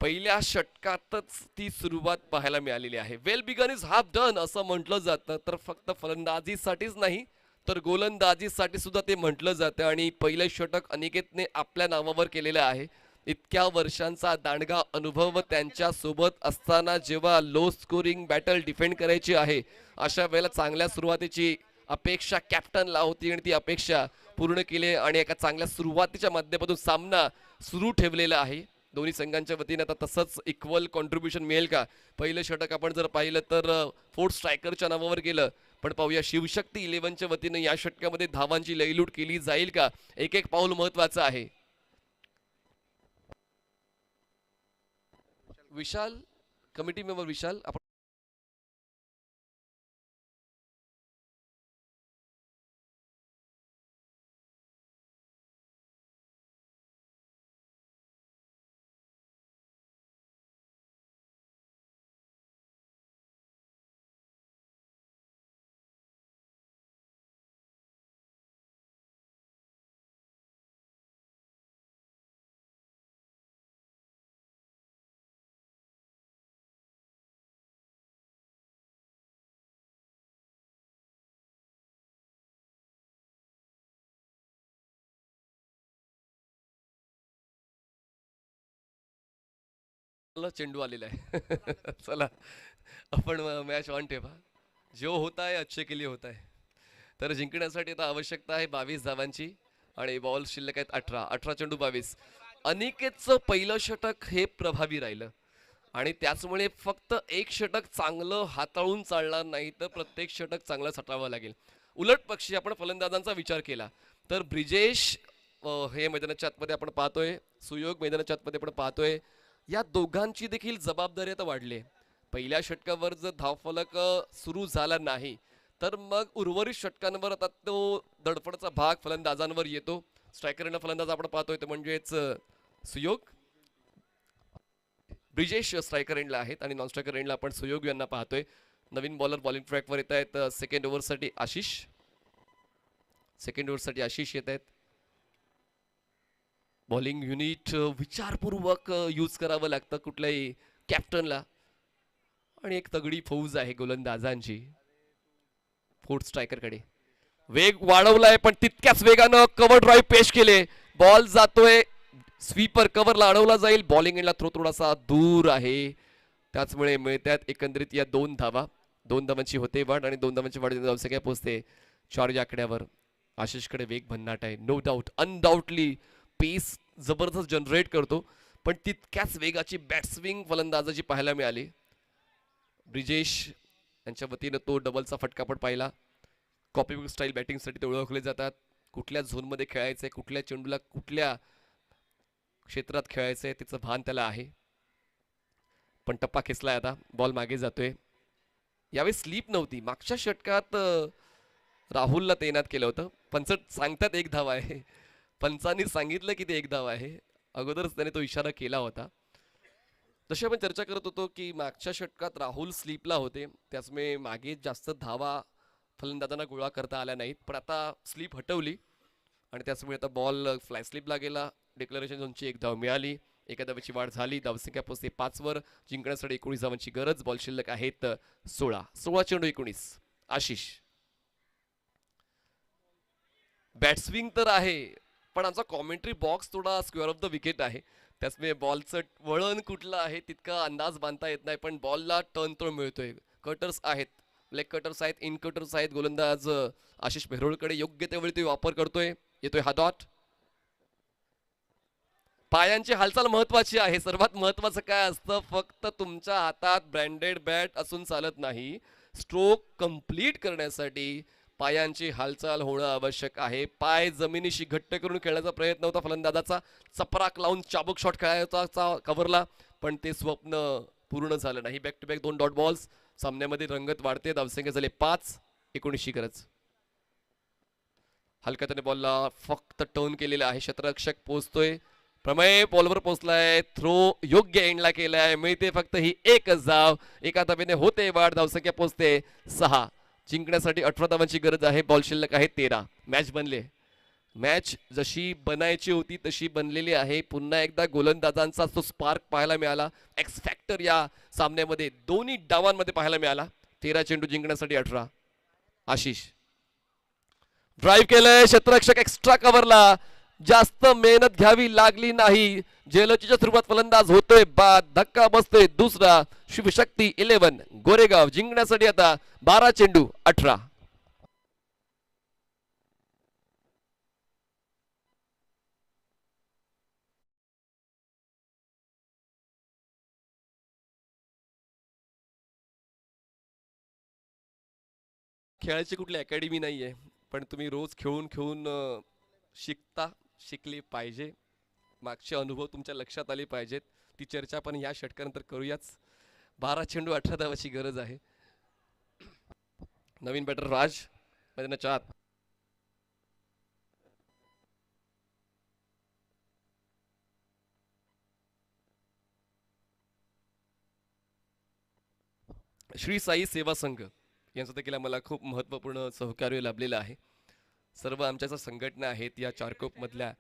पहिल्या षटकातच ती सुरुवात पाहायला मिळालेली आहे. Well begun is half done असं म्हटलं जातं. तर फक्त फलंदाजीसाठीच नाही तर गोलंदाजीसाठी सुद्धा ते म्हटलं जातं आणि पहिलं षटक अनिकेतने आपल्या नावावर केलेलं आहे. इतक्या वर्षांचा दांडगा अनुभव त्यांच्या सोबत असताना जेव्हा लो स्कोरिंग बॅटल डिफेंड करायची आहे अशा वेळेला चांगल्या सुरुवातीची अपेक्षा कॅप्टनला होती आणि ती अपेक्षा पूर्ण केली आणि एका चांगल्या सुरुवातीच्या माध्यमातून सामना सुरू ठेवलेला आहे. दोन्ही संघांच्या वतीने आता तसंच इक्वल कॉन्ट्रीब्युशन मिळेल का. पहिलं षटक आपण जर पाहिलं तर फोर्थ स्ट्रायकरच्या नावावर गेलं पण पाहूया शिवशक्ती 11च्या वतीने या षटकामध्ये धावांची लयलूट केली जाईल का. एक पाऊल महत्वाचं आहे. विशाल, कमिटी मेंबर विशाल, आपण चेंडू आलेला आहे. चला आपण मॅच ऑन ठेवा. जो होता है अच्छे के लिए होता है. तर जिंकण्यासाठी आता आवश्यकता आहे 22 धावांची आणि बॉल शिल्लक आहेत 18. 18 चेंडू 22. अनिकेतचं पहिलं षटक हे प्रभावी राहिलं आणि त्याचमुळे फक्त एक षटक चांगलं हाताळून चालणार नाही तर प्रत्येक षटक चांगलं सटावं लागेल. उलट पक्षी आपण फलंदाजांचा विचार केला तर ब्रिजेश हे मैदानाच्या आतमध्ये आपण पाहतोय, सुयोग मैदानाच्या आतमध्ये आपण पाहतोय, या दोघांची देखील जबाबदारी आता वाढली आहे. पहिल्या षटकावर जर धावफलक सुरू झाला नाही तर मग उर्वरित षटकांवर आता तो दडपडचा भाग फलंदाजांवर येतो. स्ट्रायकर फलंदाज आपण पाहतोय ते म्हणजेच सुयोग, ब्रिजेश स्ट्रायकर एंडला आहेत आणि नॉन स्ट्रायकर एंडला आपण सुयोग यांना पाहतोय. नवीन बॉलर बॉलिंग ट्रॅकवर येत आहेत. सेकंड ओव्हरसाठी आशिष, सेकंड ओव्हरसाठी आशिष येत आहेत. बॉलिंग युनिट विचारपूर्वक यूज करावं लागतं कुठल्याही कॅप्टनला आणि एक तगडी फौज आहे गोलंदाजांची. फोर्थ स्ट्रायकरकडे वेग वाढवलाय पण तितक्याच वेगानं कव्हर ड्राईव्ह पेश केले. बॉल जातोय स्वीपर, कव्हरला अडवला जाईल. बॉलिंग एंडला थ्रो थोडासा दूर आहे त्याचमुळे मिळतात एकंदरीत या 2 धावा. 2 धावांची होते वाढ आणि 2 धावांची वाढ धावसंख्या पोहोचते 4 या आकड्यावर. आशिषकडे वेग भन्नाट आहे, नो डाऊट, अनडाऊटली पेस जबरदस्त जनरेट करतो पण तितक्याच वेगाची बॅटस्विंग फलंदाजाची पाहायला मिळाली. ब्रिजेश यांच्या वतीनं तो डबलचा फटका पण पाहिला. कॉपीबुक स्टाईल बॅटिंगसाठी ते ओळखले जातात. कुठल्या झोनमध्ये खेळायचंय, कुठल्या चेंडूला कुठल्या क्षेत्रात खेळायचंय तिचं भान त्याला आहे. पण टप्पा खेचलाय आता, बॉल मागे जातोय. यावेळी स्लीप नव्हती. मागच्या षटकात राहुलला तैनात केलं होतं. पंच सांगतात 1 धाव आहे, पंचांनी सांगितलं की ते 1 धाव आहे. अगोदरच त्याने तो इशारा केला होता. जशी आपण चर्चा करत होतो की मागच्या षटकात राहुल स्लीपला होते त्याचमुळे मागे जास्त धावा फलंदाजांना गोळा करता आल्या नाहीत. पण आता स्लीप हटवली आणि त्याचमुळे आता बॉल फ्लाय स्लीपला गेला. डिक्लरेशन झोनची 1 धाव मिळाली. एका धावेची वाढ झाली. धावसंख्या पोहोचते 5 वर. जिंकण्यासाठी 19 धावांची गरज. बॉल शिल्लक आहेत 16. 16 चेंडू 19. आशिष, बॅट्सविंग तर आहे पण आमचा कॉमेंट्री बॉक्स थोडा स्क्वेअर ऑफ द विकेट आहे त्याचमुळे बॉलचं वळण कुठलं आहे तितका अंदाज बांधता येत नाही. पण बॉलला टर्न तो मिळतोय. कटर्स आहेत, लेग कटर्स आहेत, इन कटर्स आहेत. गोलंदाज आशिष मेहरोळकडे योग्य त्यावेळी तो वापर करतोय. येतोय हा डॉट. पायांची हालचाल महत्वाची आहे. सर्वात महत्वाचं काय असतं, फक्त तुमच्या हातात ब्रँडेड बॅट असून चालत नाही. स्ट्रोक कंप्लीट करण्यासाठी पायांची हालचाल होणं आवश्यक आहे. पाय जमिनीशी घट्ट करून खेळण्याचा प्रयत्न होता फलंदाजाचा. चपराक लावून चाबूक शॉट खेळायचा कव्हरला पण ते स्वप्न पूर्ण झालं नाही. Back to back 2 dot balls. सामन्यामध्ये रंगत वाढते. धावसंख्या झाले 5. 19 गरज. हलक्या त्याने बॉलला फक्त टर्न केलेला आहे. क्षेत्ररक्षक पोहोचतोय. प्रमेय बॉलवर पोहोचलाय. थ्रो योग्य एंडला केलाय. मिळते फक्त ही 1च धाव. एका धावेने होते वाढ. धावसंख्या पोहोचते 6. जिंकण्यासाठी 18 धावांची गरज आहे. बॉल शिल्लक आहे 13. मॅच बनले. मॅच जशी बनायची होती तशी बनलेली आहे. पुन्हा एकदा गोलंदाजांचा तो स्पार्क पाहायला मिळाला. एक्स फॅक्टर या सामन्यामध्ये दोन्ही डावांमध्ये पाहायला मिळाला. 13 चेंडू जिंकण्यासाठी 18. आशिष ड्राईव्ह केलंय. क्षेत्ररक्षक एक्स्ट्रा कव्हरला. जास्त मेहनत घ्यावी लागली नाही. जयललिताच्या सुरुवात फलंदाज होतोय बाद. धक्का बसतोय दुसरा. शिवशक्ती 11 गोरेगाव जिंकण्यासाठी आता 12 चेंडू 18. खेळाची कुठली अकॅडमी नाहीये पण तुम्ही रोज खेळून खेळून शिकता, शिकली पाहिजे. मागचे अनुभव तुमच्या लक्षात आले पाहिजेत. ती चर्चा आपण या षटकानंतर करूयाच. 12 चेंडू 18 धावाची गरज आहे. नवीन बॅटर राज मैदानाच्या आत. श्री साई सेवा संघ यांचं देखील आम्हाला खूप महत्त्वपूर्ण सहकार्य लाभलेलं आहे. सर्व आमच्या ज्या संघटना आहेत या चारकोप मधल्या,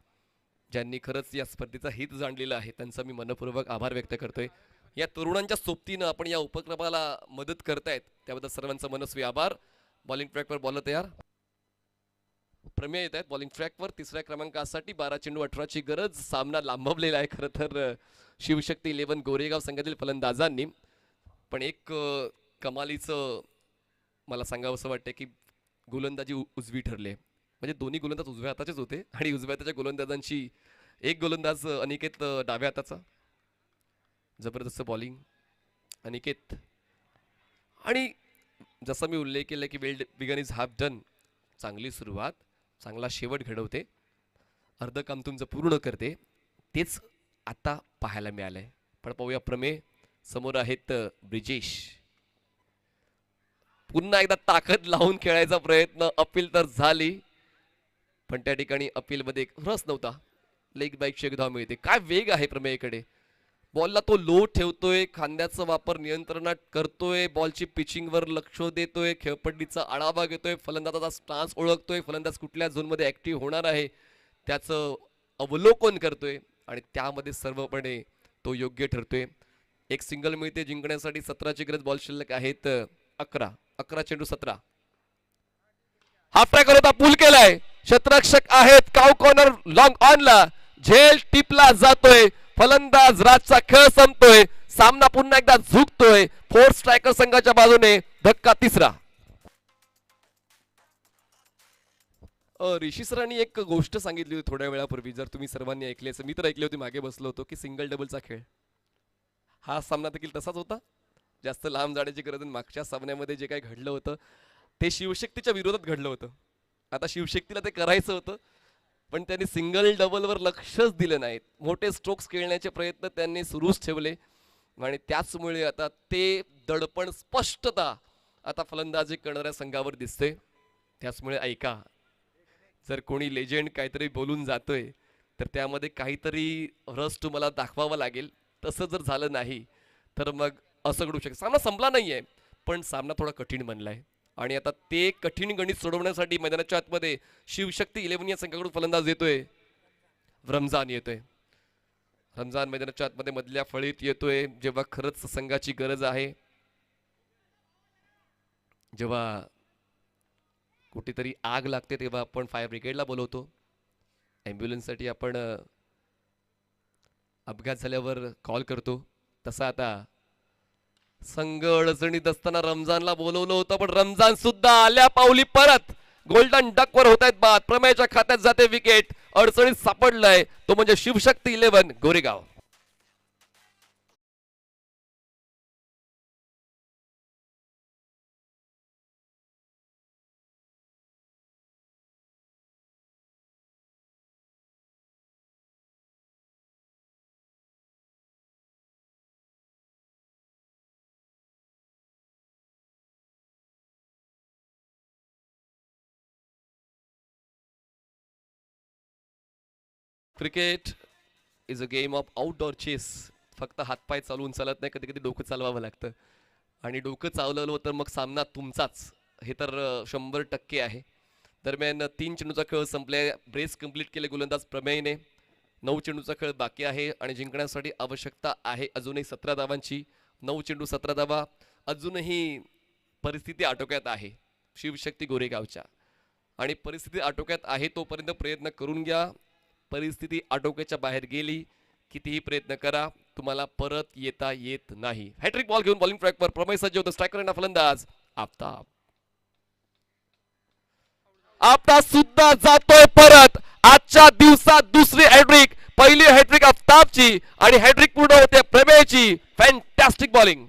ज्यांनी खरंच या स्पर्धेचा हित जाणलेला आहे, त्यांचा मी मनपूर्वक आभार व्यक्त करतोय. या तरुणांच्या सोबतीनं आपण या उपक्रमाला मदत करतायत त्याबद्दल सर्वांचा मनस्वी आभार. बॉलिंग ट्रॅकवर बॉलर तयार, प्रमेय येत आहेत बॉलिंग ट्रॅकवर. तिसऱ्या क्रमांकासाठी 12 चेंडू 18ची गरज. सामना लांबवलेला आहे खरं तर शिवशक्ती 11 गोरेगाव संघातील फलंदाजांनी. पण एक कमालीचं मला सांगावंसं वाटतं की गोलंदाजी उजवी ठरली. म्हणजे दोन्ही गोलंदाज उजव्या हाताचेच होते आणि उजव्या हाताच्या गोलंदाजांची एक गोलंदाज अनिकेत डाव्या हाताचा. जबरदस्त बॉलिंग अनिकेत. आणि जसा मी उल्लेख केला की well begun is half done. चांगली सुरुवात चांगला शेवट घडवते, अर्ध काम तुमचं पूर्ण करते, तेच आता पाहायला मिळालंय. पण पाहूया प्रमेय. समोर आहेत ब्रिजेश. पुन्हा एकदा ताकद लावून खेळायचा प्रयत्न. अपील तर झाली पण त्या ठिकाणी अपीलमध्ये रस नव्हता. लेग बाईकची एक धाव मिळते. काय वेग आहे प्रमेयकडे. बॉलला तो लो ठेवतोय, खांद्याचा वापर नियंत्रणात करतोय, बॉलची पिचिंगवर लक्ष देतोय, खेळपट्टीचा आढावा घेतोय, फलंदाजाचा स्टान्स ओळखतोय, फलंदाज कुठल्या झोनमध्ये ऍक्टिव्ह होणार आहे त्याचं अवलोकन करतोय आणि त्यामध्ये सर्वपणे तो योग्य ठरतोय. एक सिंगल मिळते जिंकण्यासाठी. 17ची गरज. बॉल शिल्लक आहेत 11 चेंडू 17. हाफ ट्रॅक होता, पूल केलाय. क्षेत्ररक्षक आहेत काउ कॉर्नर लॉंग ऑनला. झेल टिपला जातोय. फलंदाज राजचा खेळ संपतोय. सामना पुन्हा एकदा झुकतोय. फोर्थ स्ट्रायकर संघाच्या बाजूने धक्का तिसरा. ऋषी सरांनी एक गोष्ट सांगितली होती थोड्या वेळापूर्वी, जर तुम्ही सर्वांनी ऐकली असेल, मी तर ऐकली होती, मागे बसलो होतो, की सिंगल डबलचा खेळ. हा सामना देखील तसाच होता. जास्त लांब जाण्याची गरज नाही. मागच्या सामन्यामध्ये जे काही घडलं होतं ते शिवशक्तीच्या विरोधात घडलं होतं. आता शिवशक्तीला ते करायचं होतं पण त्यांनी सिंगल डबलवर लक्षच दिलं नाहीत. मोठे स्ट्रोक्स खेळण्याचे प्रयत्न त्यांनी सुरूच ठेवले आणि त्याचमुळे आता ते दडपण स्पष्टता आता फलंदाजी करणाऱ्या संघावर दिसते. त्याचमुळे ऐका, जर कोणी लेजेंड काहीतरी बोलून जातोय तर त्यामध्ये काहीतरी रस तुम्हाला दाखवावा लागेल. तसं जर झालं नाही तर मग असं घडू शकतं. सामना संपला नाहीये पण सामना थोडा कठीण बनलाय आणि आता ते कठीण गणित सोडवण्यासाठी मैदानाच्या आतमध्ये शिवशक्ती 11 या संघाकडून फलंदाज येतोय. रमजान येतोय. रमजान मैदानाच्या आतमध्ये मधल्या फळीत येतोय जेव्हा खरंच संघाची गरज आहे. जेव्हा कुठेतरी आग लागते तेव्हा आपण फायर ब्रिगेडला बोलवतो. ॲम्ब्युलन्ससाठी आपण अपघात झाल्यावर कॉल करतो. तसा आता संघ अडचणीत असताना रमजानला बोलवलं होतं पण रमजान सुद्धा आल्या पावली परत. गोल्डन डकवर होत आहेत बाद. प्रमेयच्या खात्यात जाते विकेट. अडचणीत सापडलाय तो म्हणजे Shivshakti 11 Goregaon. Cricket is a game of outdoor chess. फक्त हातपाय चालवून चालत नाही, कधी कधी डोकं चालवावं लागतं आणि डोकं चालवलं तर मग सामना तुमचाच, हे तर 100% आहे. दरम्यान 3 चेंडूचा खेळ संपलाय. ब्रेस कंप्लीट केले गोलंदाज प्रमेयने. 9 चेंडूचा खेळ बाकी आहे आणि जिंकण्यासाठी आवश्यकता आहे अजूनही 17 धावांची. 9 चेंडू 17 धावा. अजूनही परिस्थिती आटोक्यात आहे शिवशक्ती गोरेगावच्या आणि परिस्थिती आटोक्यात आहे तोपर्यंत प्रयत्न करून घ्या. परिस्थिती आटोक्याच्या बाहेर गेली कितीही प्रयत्न करा, तुम्हाला परत येता येत नाही. हॅट्रिक बॉल घेऊन बॉलिंग ट्रॅकवर प्रमेय सज्ज होतो. स्ट्रायकर फलंदाज आफताब. आफताब सुद्धा जातोय परत. आजच्या दिवसात दुसरी हॅट्रिक. पहिली हॅट्रिक आफताबची आणि हॅट्रिक पूर्ण होते प्रमेयची. Fantastic bowling.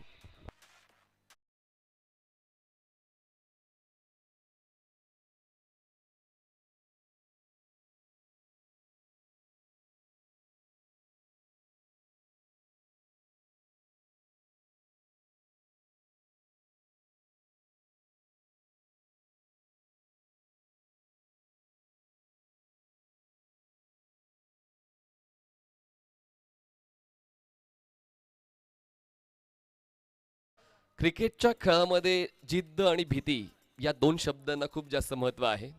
क्रिकेटच्या खेळामध्ये जिद्द आणि भीती या दोन शब्दांना खूप जास्त महत्त्व आहे.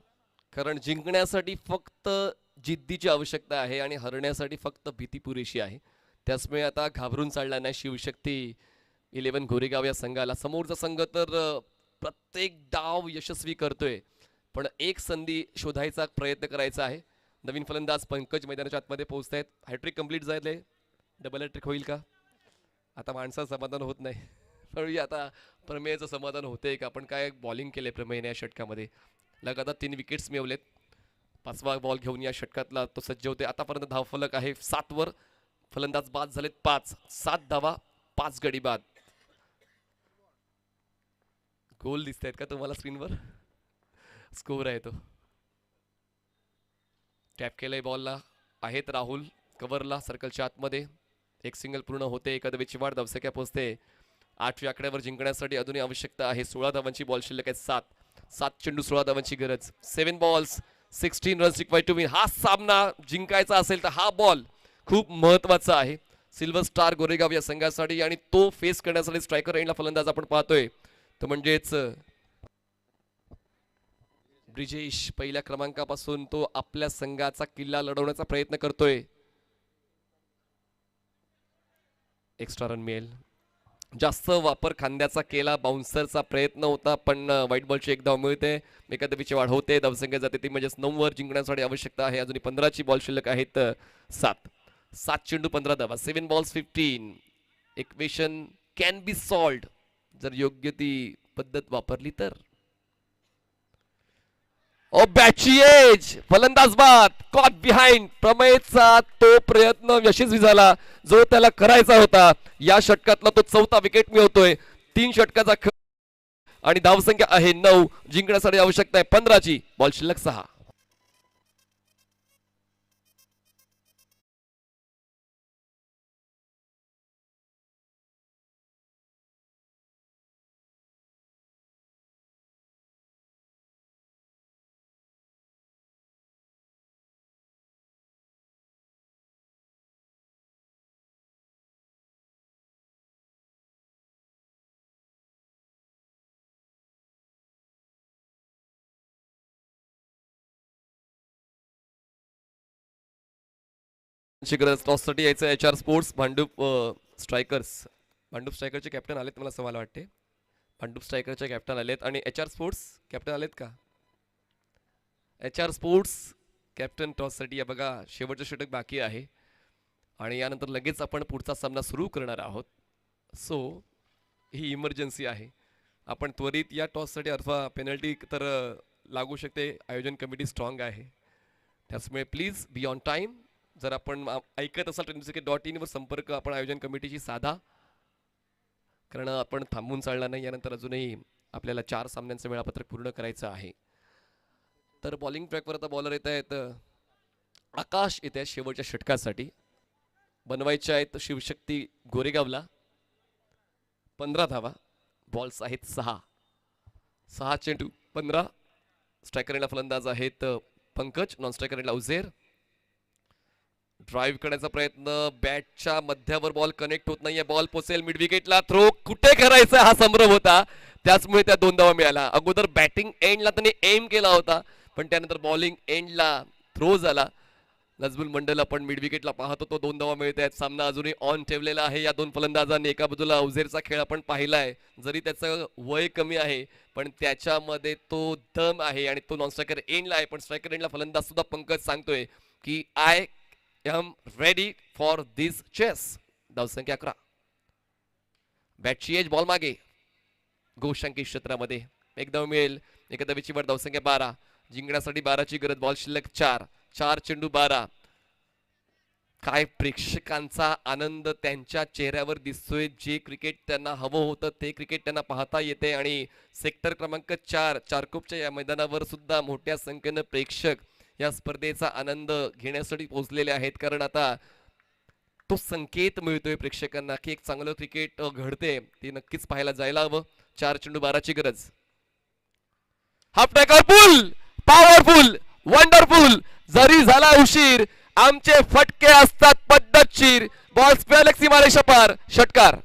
कारण जिंकण्यासाठी फक्त जिद्दीची आवश्यकता आहे आणि हरण्यासाठी फक्त भीती पुरेशी आहे. त्याचमुळे आता घाबरून चालणार नाही शिवशक्ती 11 गोरेगाव या संघाला. समोरचा संघ तर प्रत्येक डाव यशस्वी करतोय, पण एक संधी शोधायचा प्रयत्न करायचा आहे. नवीन फलंदाज पंकज मैदानाच्या आतमध्ये पोहोचत आहेत. हॅट्रिक कंप्लीट झाले, डबल हॅट्रिक होईल का? आता माणसाचं समाधान होत नाही. पण आता प्रमेयचं समाधान होतंय का? आपण काय बॉलिंग केले प्रमेयने या षटकामध्ये. लगातार 3 विकेट्स मिळवलेत. 5वा बॉल घेऊन या षटकातला तो सज्ज होते. आतापर्यंत धावफलक आहे 7 वर. फलंदाज बाद झालेत 5. 7 धावा, 5 गडी बाद. गोल दिसत आहेत का तुम्हाला स्क्रीनवर? स्कोर आहे तो. टॅप केलंय बॉलला. आहेत राहुल कव्हरला सर्कलच्या आतमध्ये. एक सिंगल पूर्ण होते. एकादवीची वाढ धावसंख्या पोहोचते 8व्या आकड्यावर. जिंकण्यासाठी अजूनही आवश्यकता आहे 16 धावांची. बॉल शिल्लक आहेत 7 चेंडू 16 धावांची गरज. 7 balls 16 runs required to win. हा सामना जिंकायचा असेल तर हा बॉल खूप महत्वाचा आहे सिल्वर स्टार गोरेगाव या संघासाठी. आणि तो फेस करण्यासाठी स्ट्रायकर एंडला फलंदाज आपण पाहतोय तो म्हणजेच ब्रिजेश. पहिल्या क्रमांकापासून तो आपल्या संघाचा किल्ला लढवण्याचा प्रयत्न करतोय. एक्स्ट्रा रन मिळेल. जास्त वापर खांद्याचा केला, बाउन्सरचा प्रयत्न होता, पण व्हाईट बॉलची एक धाव मिळते. एकादवीची वाढ होते. धावसंख्या जाते ती म्हणजेच 9 वर. जिंकण्यासाठी आवश्यकता आहे अजूनही 15ची बॉल शिल्लक आहेत 7 चेंडू 15 धावा. 7 balls 15. Equation can be solved जर योग्य ती पद्धत वापरली तर. ओ बॅटची एज. फलंदाज बाद. Caught behind. प्रमेयचा तो प्रयत्न यशस्वी झाला जो त्याला करायचा होता. या षटकातला तो 4था विकेट मिळवतोय. 3 षटकाचा खेळ आणि धावसंख्या आहे 9. जिंकण्यासाठी आवश्यकता आहे 15ची. बॉल शिल्लक 6. टॉस साठी यायचं. HR sports Bhandup strikers. Bhandup स्ट्रायकरचे कॅप्टन आलेत मला असं वाटते. भांडूप स्ट्रायकरचे कॅप्टन आलेत आणि HR स्पोर्ट्स कॅप्टन आलेत का? HR स्पोर्ट्स कॅप्टन टॉस साठी. या बघा शेवटचं षटक बाकी आहे आणि यानंतर लगेच आपण पुढचा सामना सुरू करणार आहोत. सो ही इमर्जन्सी आहे. आपण त्वरित या टॉस साठी अथवा पेनल्टी तर लागू शकते. आयोजन कमिटी स्ट्रॉंग आहे त्याचमुळे प्लीज बी ऑन टाइम. जर आपण ऐकत असाल TrendCricket.in वर संपर्क आपण आयोजन कमिटीशी साधा, कारण आपण थांबून चालणार नाही. यानंतर अजूनही आपल्याला 4 सामन्यांचं वेळापत्रक पूर्ण करायचं आहे. तर बॉलिंग ट्रॅकवर आता बॉलर येत आहेत. आकाश येत आहेत शेवटच्या षटकासाठी. बनवायच्या आहेत शिवशक्ती गोरेगावला 15 धावा. बॉल्स आहेत 6 चेंडू 15. स्ट्रायकर एंडला फलंदाज आहेत पंकज. नॉन स्ट्रायकर एंडला उझेर. ड्राईव्ह करण्याचा प्रयत्न. बॅटच्या मध्यावर बॉल कनेक्ट होत नाहीये. बॉल पोचेल मिड विकेटला. थ्रो कुठे करायचा हा संभ्रम होता, त्याचमुळे त्या 2 धावा मिळाला. अगोदर बॅटिंग एंडला त्याने एम केला होता, पण त्यानंतर बॉलिंग एंडला थ्रो झाला. नजबुल मंडल आपण मिड विकेटला पाहतो तो 2 धावा मिळत आहेत. सामना अजूनही ऑन ठेवलेला आहे या 2 फलंदाजांनी. एका बाजूला उझेरचा खेळ आपण पाहिलाय. जरी त्याचं वय कमी आहे पण त्याच्यामध्ये तो दम आहे आणि तो नॉन स्ट्रायकर एंडला आहे. पण स्ट्रायकर एंडला फलंदाज सुद्धा पंकज सांगतोय की I am ready for this chase. धावसंख्या 11. बॅटची एज. बॉल मागे गोशांकी क्षेत्रामध्ये. एक धाव मिळेल. एकादवीची वर. धावसंख्या 12. जिंकण्यासाठी 12ची गरज. बॉल शिल्लक 4 चेंडू 12. काय प्रेक्षकांचा आनंद त्यांच्या चेहऱ्यावर दिसतोय. जे क्रिकेट त्यांना हवं होतं ते क्रिकेट त्यांना पाहता येते. आणि सेक्टर क्रमांक 4 चारकोपच्या या मैदानावर सुद्धा मोठ्या संख्येनं प्रेक्षक या स्पर्धेचा आनंद घेण्यासाठी पोहोचलेले आहेत. कारण आता तो संकेत मिळतोय प्रेक्षकांना की एक चांगलं क्रिकेट घडते. ते नक्कीच पाहायला जायला हवं. 4 चेंडू 12ची गरज. हाफ टॅकर पुल. पॉवरफुल. वंडरफुल. जरी झाला उशीर आमचे फटके असतात पद्धतशीर. बॉल स्क्वेअर लेग सीमारेषा पार. षटकार.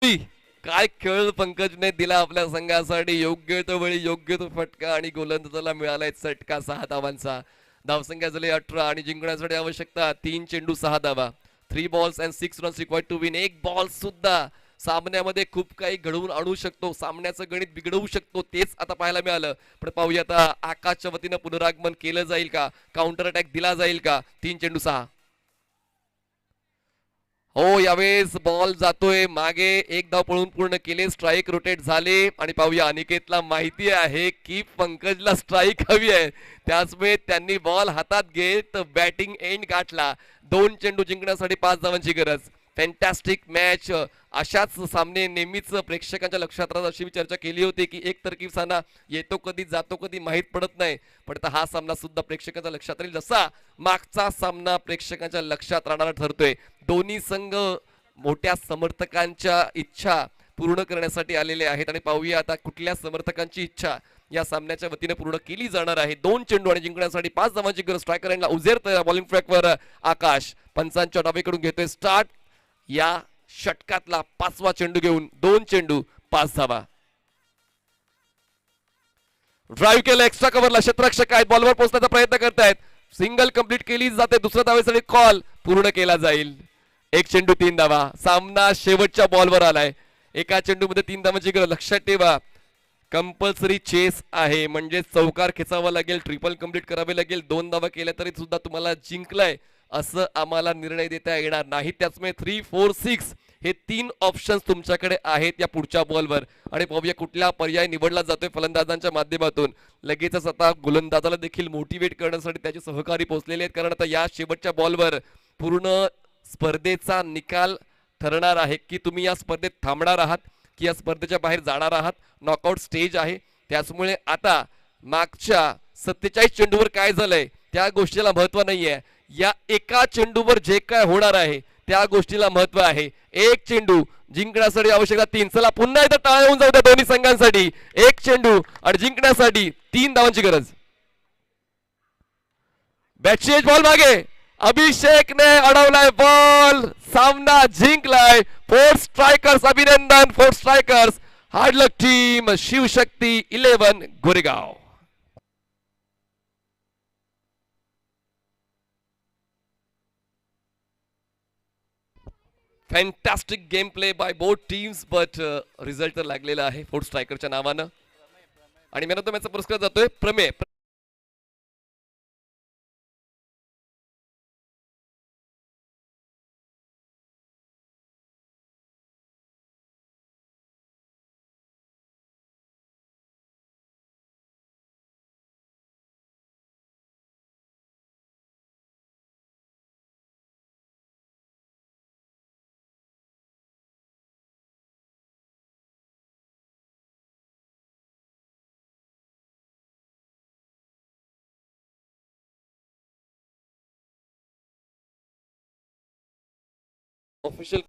काय खेळ पंकजने दिला आपल्या संघासाठी. योग्य तो वेळी योग्य तो फटका आणि गोलंदाजाला मिळालाय चटका 6 धावांचा. धावसंख्या झाली 18 आणि जिंकण्यासाठी आवश्यकता 3 चेंडू 6 धावा. 3 balls and 6 runs required to win. एक बॉल सुद्धा सामन्यामध्ये खूप काही घडवून आणू शकतो, सामन्याचं गणित बिघडवू शकतो, तेच आता पाहायला मिळालं. पण पाहूया आता आकाशच्या वतीनं पुनरागमन केलं जाईल का, काउंटर अटॅक दिला जाईल का. 3 चेंडू 6. हो, यावेळेस बॉल जातोय मागे. एक धाव पळून पूर्ण केले, स्ट्राईक रोटेट झाले आणि पाहूया अनिकेतला माहिती आहे की पंकजला स्ट्राईक हवी आहे, त्याचमुळे त्यांनी बॉल हातात घेत बॅटिंग एंड गाठला. 2 चेंडू जिंकण्यासाठी 5 धावांची गरज. Fantastic match. अशाच सामने नेहमीच प्रेक्षकांच्या लक्षात राहतात, अशी मी चर्चा केली होती की एकतर्फी सामना येतो कधी जातो कधी माहीत पडत नाही. पण आता हा सामना सुद्धा प्रेक्षकांच्या लक्षात राहील, जसा मागचा सामना प्रेक्षकांच्या लक्षात राहणारा ठरतोय. दोन्ही संघ मोठ्या समर्थकांच्या इच्छा पूर्ण करण्यासाठी आलेले आहेत आणि पाहूया आता कुठल्या समर्थकांची इच्छा या सामन्याच्या वतीने पूर्ण केली जाणार आहे. 2 चेंडू आणि जिंकण्यासाठी 5 धावांची गरज. स्ट्रायकर एंडला उजेर बॉलिंग ट्रॅकवर आकाश पंचांच्या डावीकडून घेतोय स्टार्ट. या षटकातला 5वा चेंडू घेऊन 2 चेंडू 5 धावा. ड्राईव्ह केलं एक्स्ट्रा कव्हरला, क्षेत्ररक्षक आहेत, बॉलवर पोहोचण्याचा प्रयत्न करतायत. सिंगल कंप्लीट केली जाते, दुसऱ्या धावेसाठी कॉल पूर्ण केला जाईल. 1 चेंडू 3 धावा. सामना शेवटच्या बॉलवर आलाय. एका चेंडूमध्ये 3 धावांची गरज. लक्षात ठेवा, कंपल्सरी चेस आहे, म्हणजे चौकार खेचावा लागेल, ट्रिपल कंप्लीट करावे लागेल. 2 धावा केल्या तरी सुद्धा तुम्हाला जिंकलाय असं आम्हाला निर्णय देता येणार नाही. त्याचमुळे 3, 4, 6 हे 3 ऑप्शन्स तुमच्याकडे आहेत या पुढच्या बॉलवर. आणि पाहूया कुठला पर्याय निवडला जातोय फलंदाजांच्या माध्यमातून. लगेचच आता गोलंदाजाला देखील मोटिवेट करण्यासाठी त्याचे सहकारी पोहोचलेले आहेत, कारण आता या शेवटच्या बॉलवर पूर्ण स्पर्धेचा निकाल ठरणार आहे की तुम्ही या स्पर्धेत थांबणार आहात की या स्पर्धेच्या बाहेर जाणार आहात. नॉकआउट स्टेज आहे, त्याचमुळे आता मागच्या 47 चेंडूवर काय झालंय त्या गोष्टीला महत्व नाहीये. या एका चेंडूवर जे काय होणार आहे त्या गोष्टीला महत्व आहे. 1 चेंडू जिंकण्यासाठी आवश्यकता 3. चला पुन्हा एकदा टाळ्या होऊन जाऊ द्या दोन्ही संघांसाठी. 1 चेंडू आणि जिंकण्यासाठी 3 धावांची गरज. बॅटचेज बॉल मागे, अभिषेकने अडवलाय बॉल, सामना जिंकलाय. 4 स्ट्रायकर्स, अभिनंदन 4 strikers. Hard luck team Shivshakti 11 Goregaon. Fantastic game play by both teams, but result तर लागलेला आहे 4 स्ट्रायकरच्या नावानं. आणि मॅन ऑफ द मॅचचा पुरस्कार जातोय प्रमेय. ऑफिशियल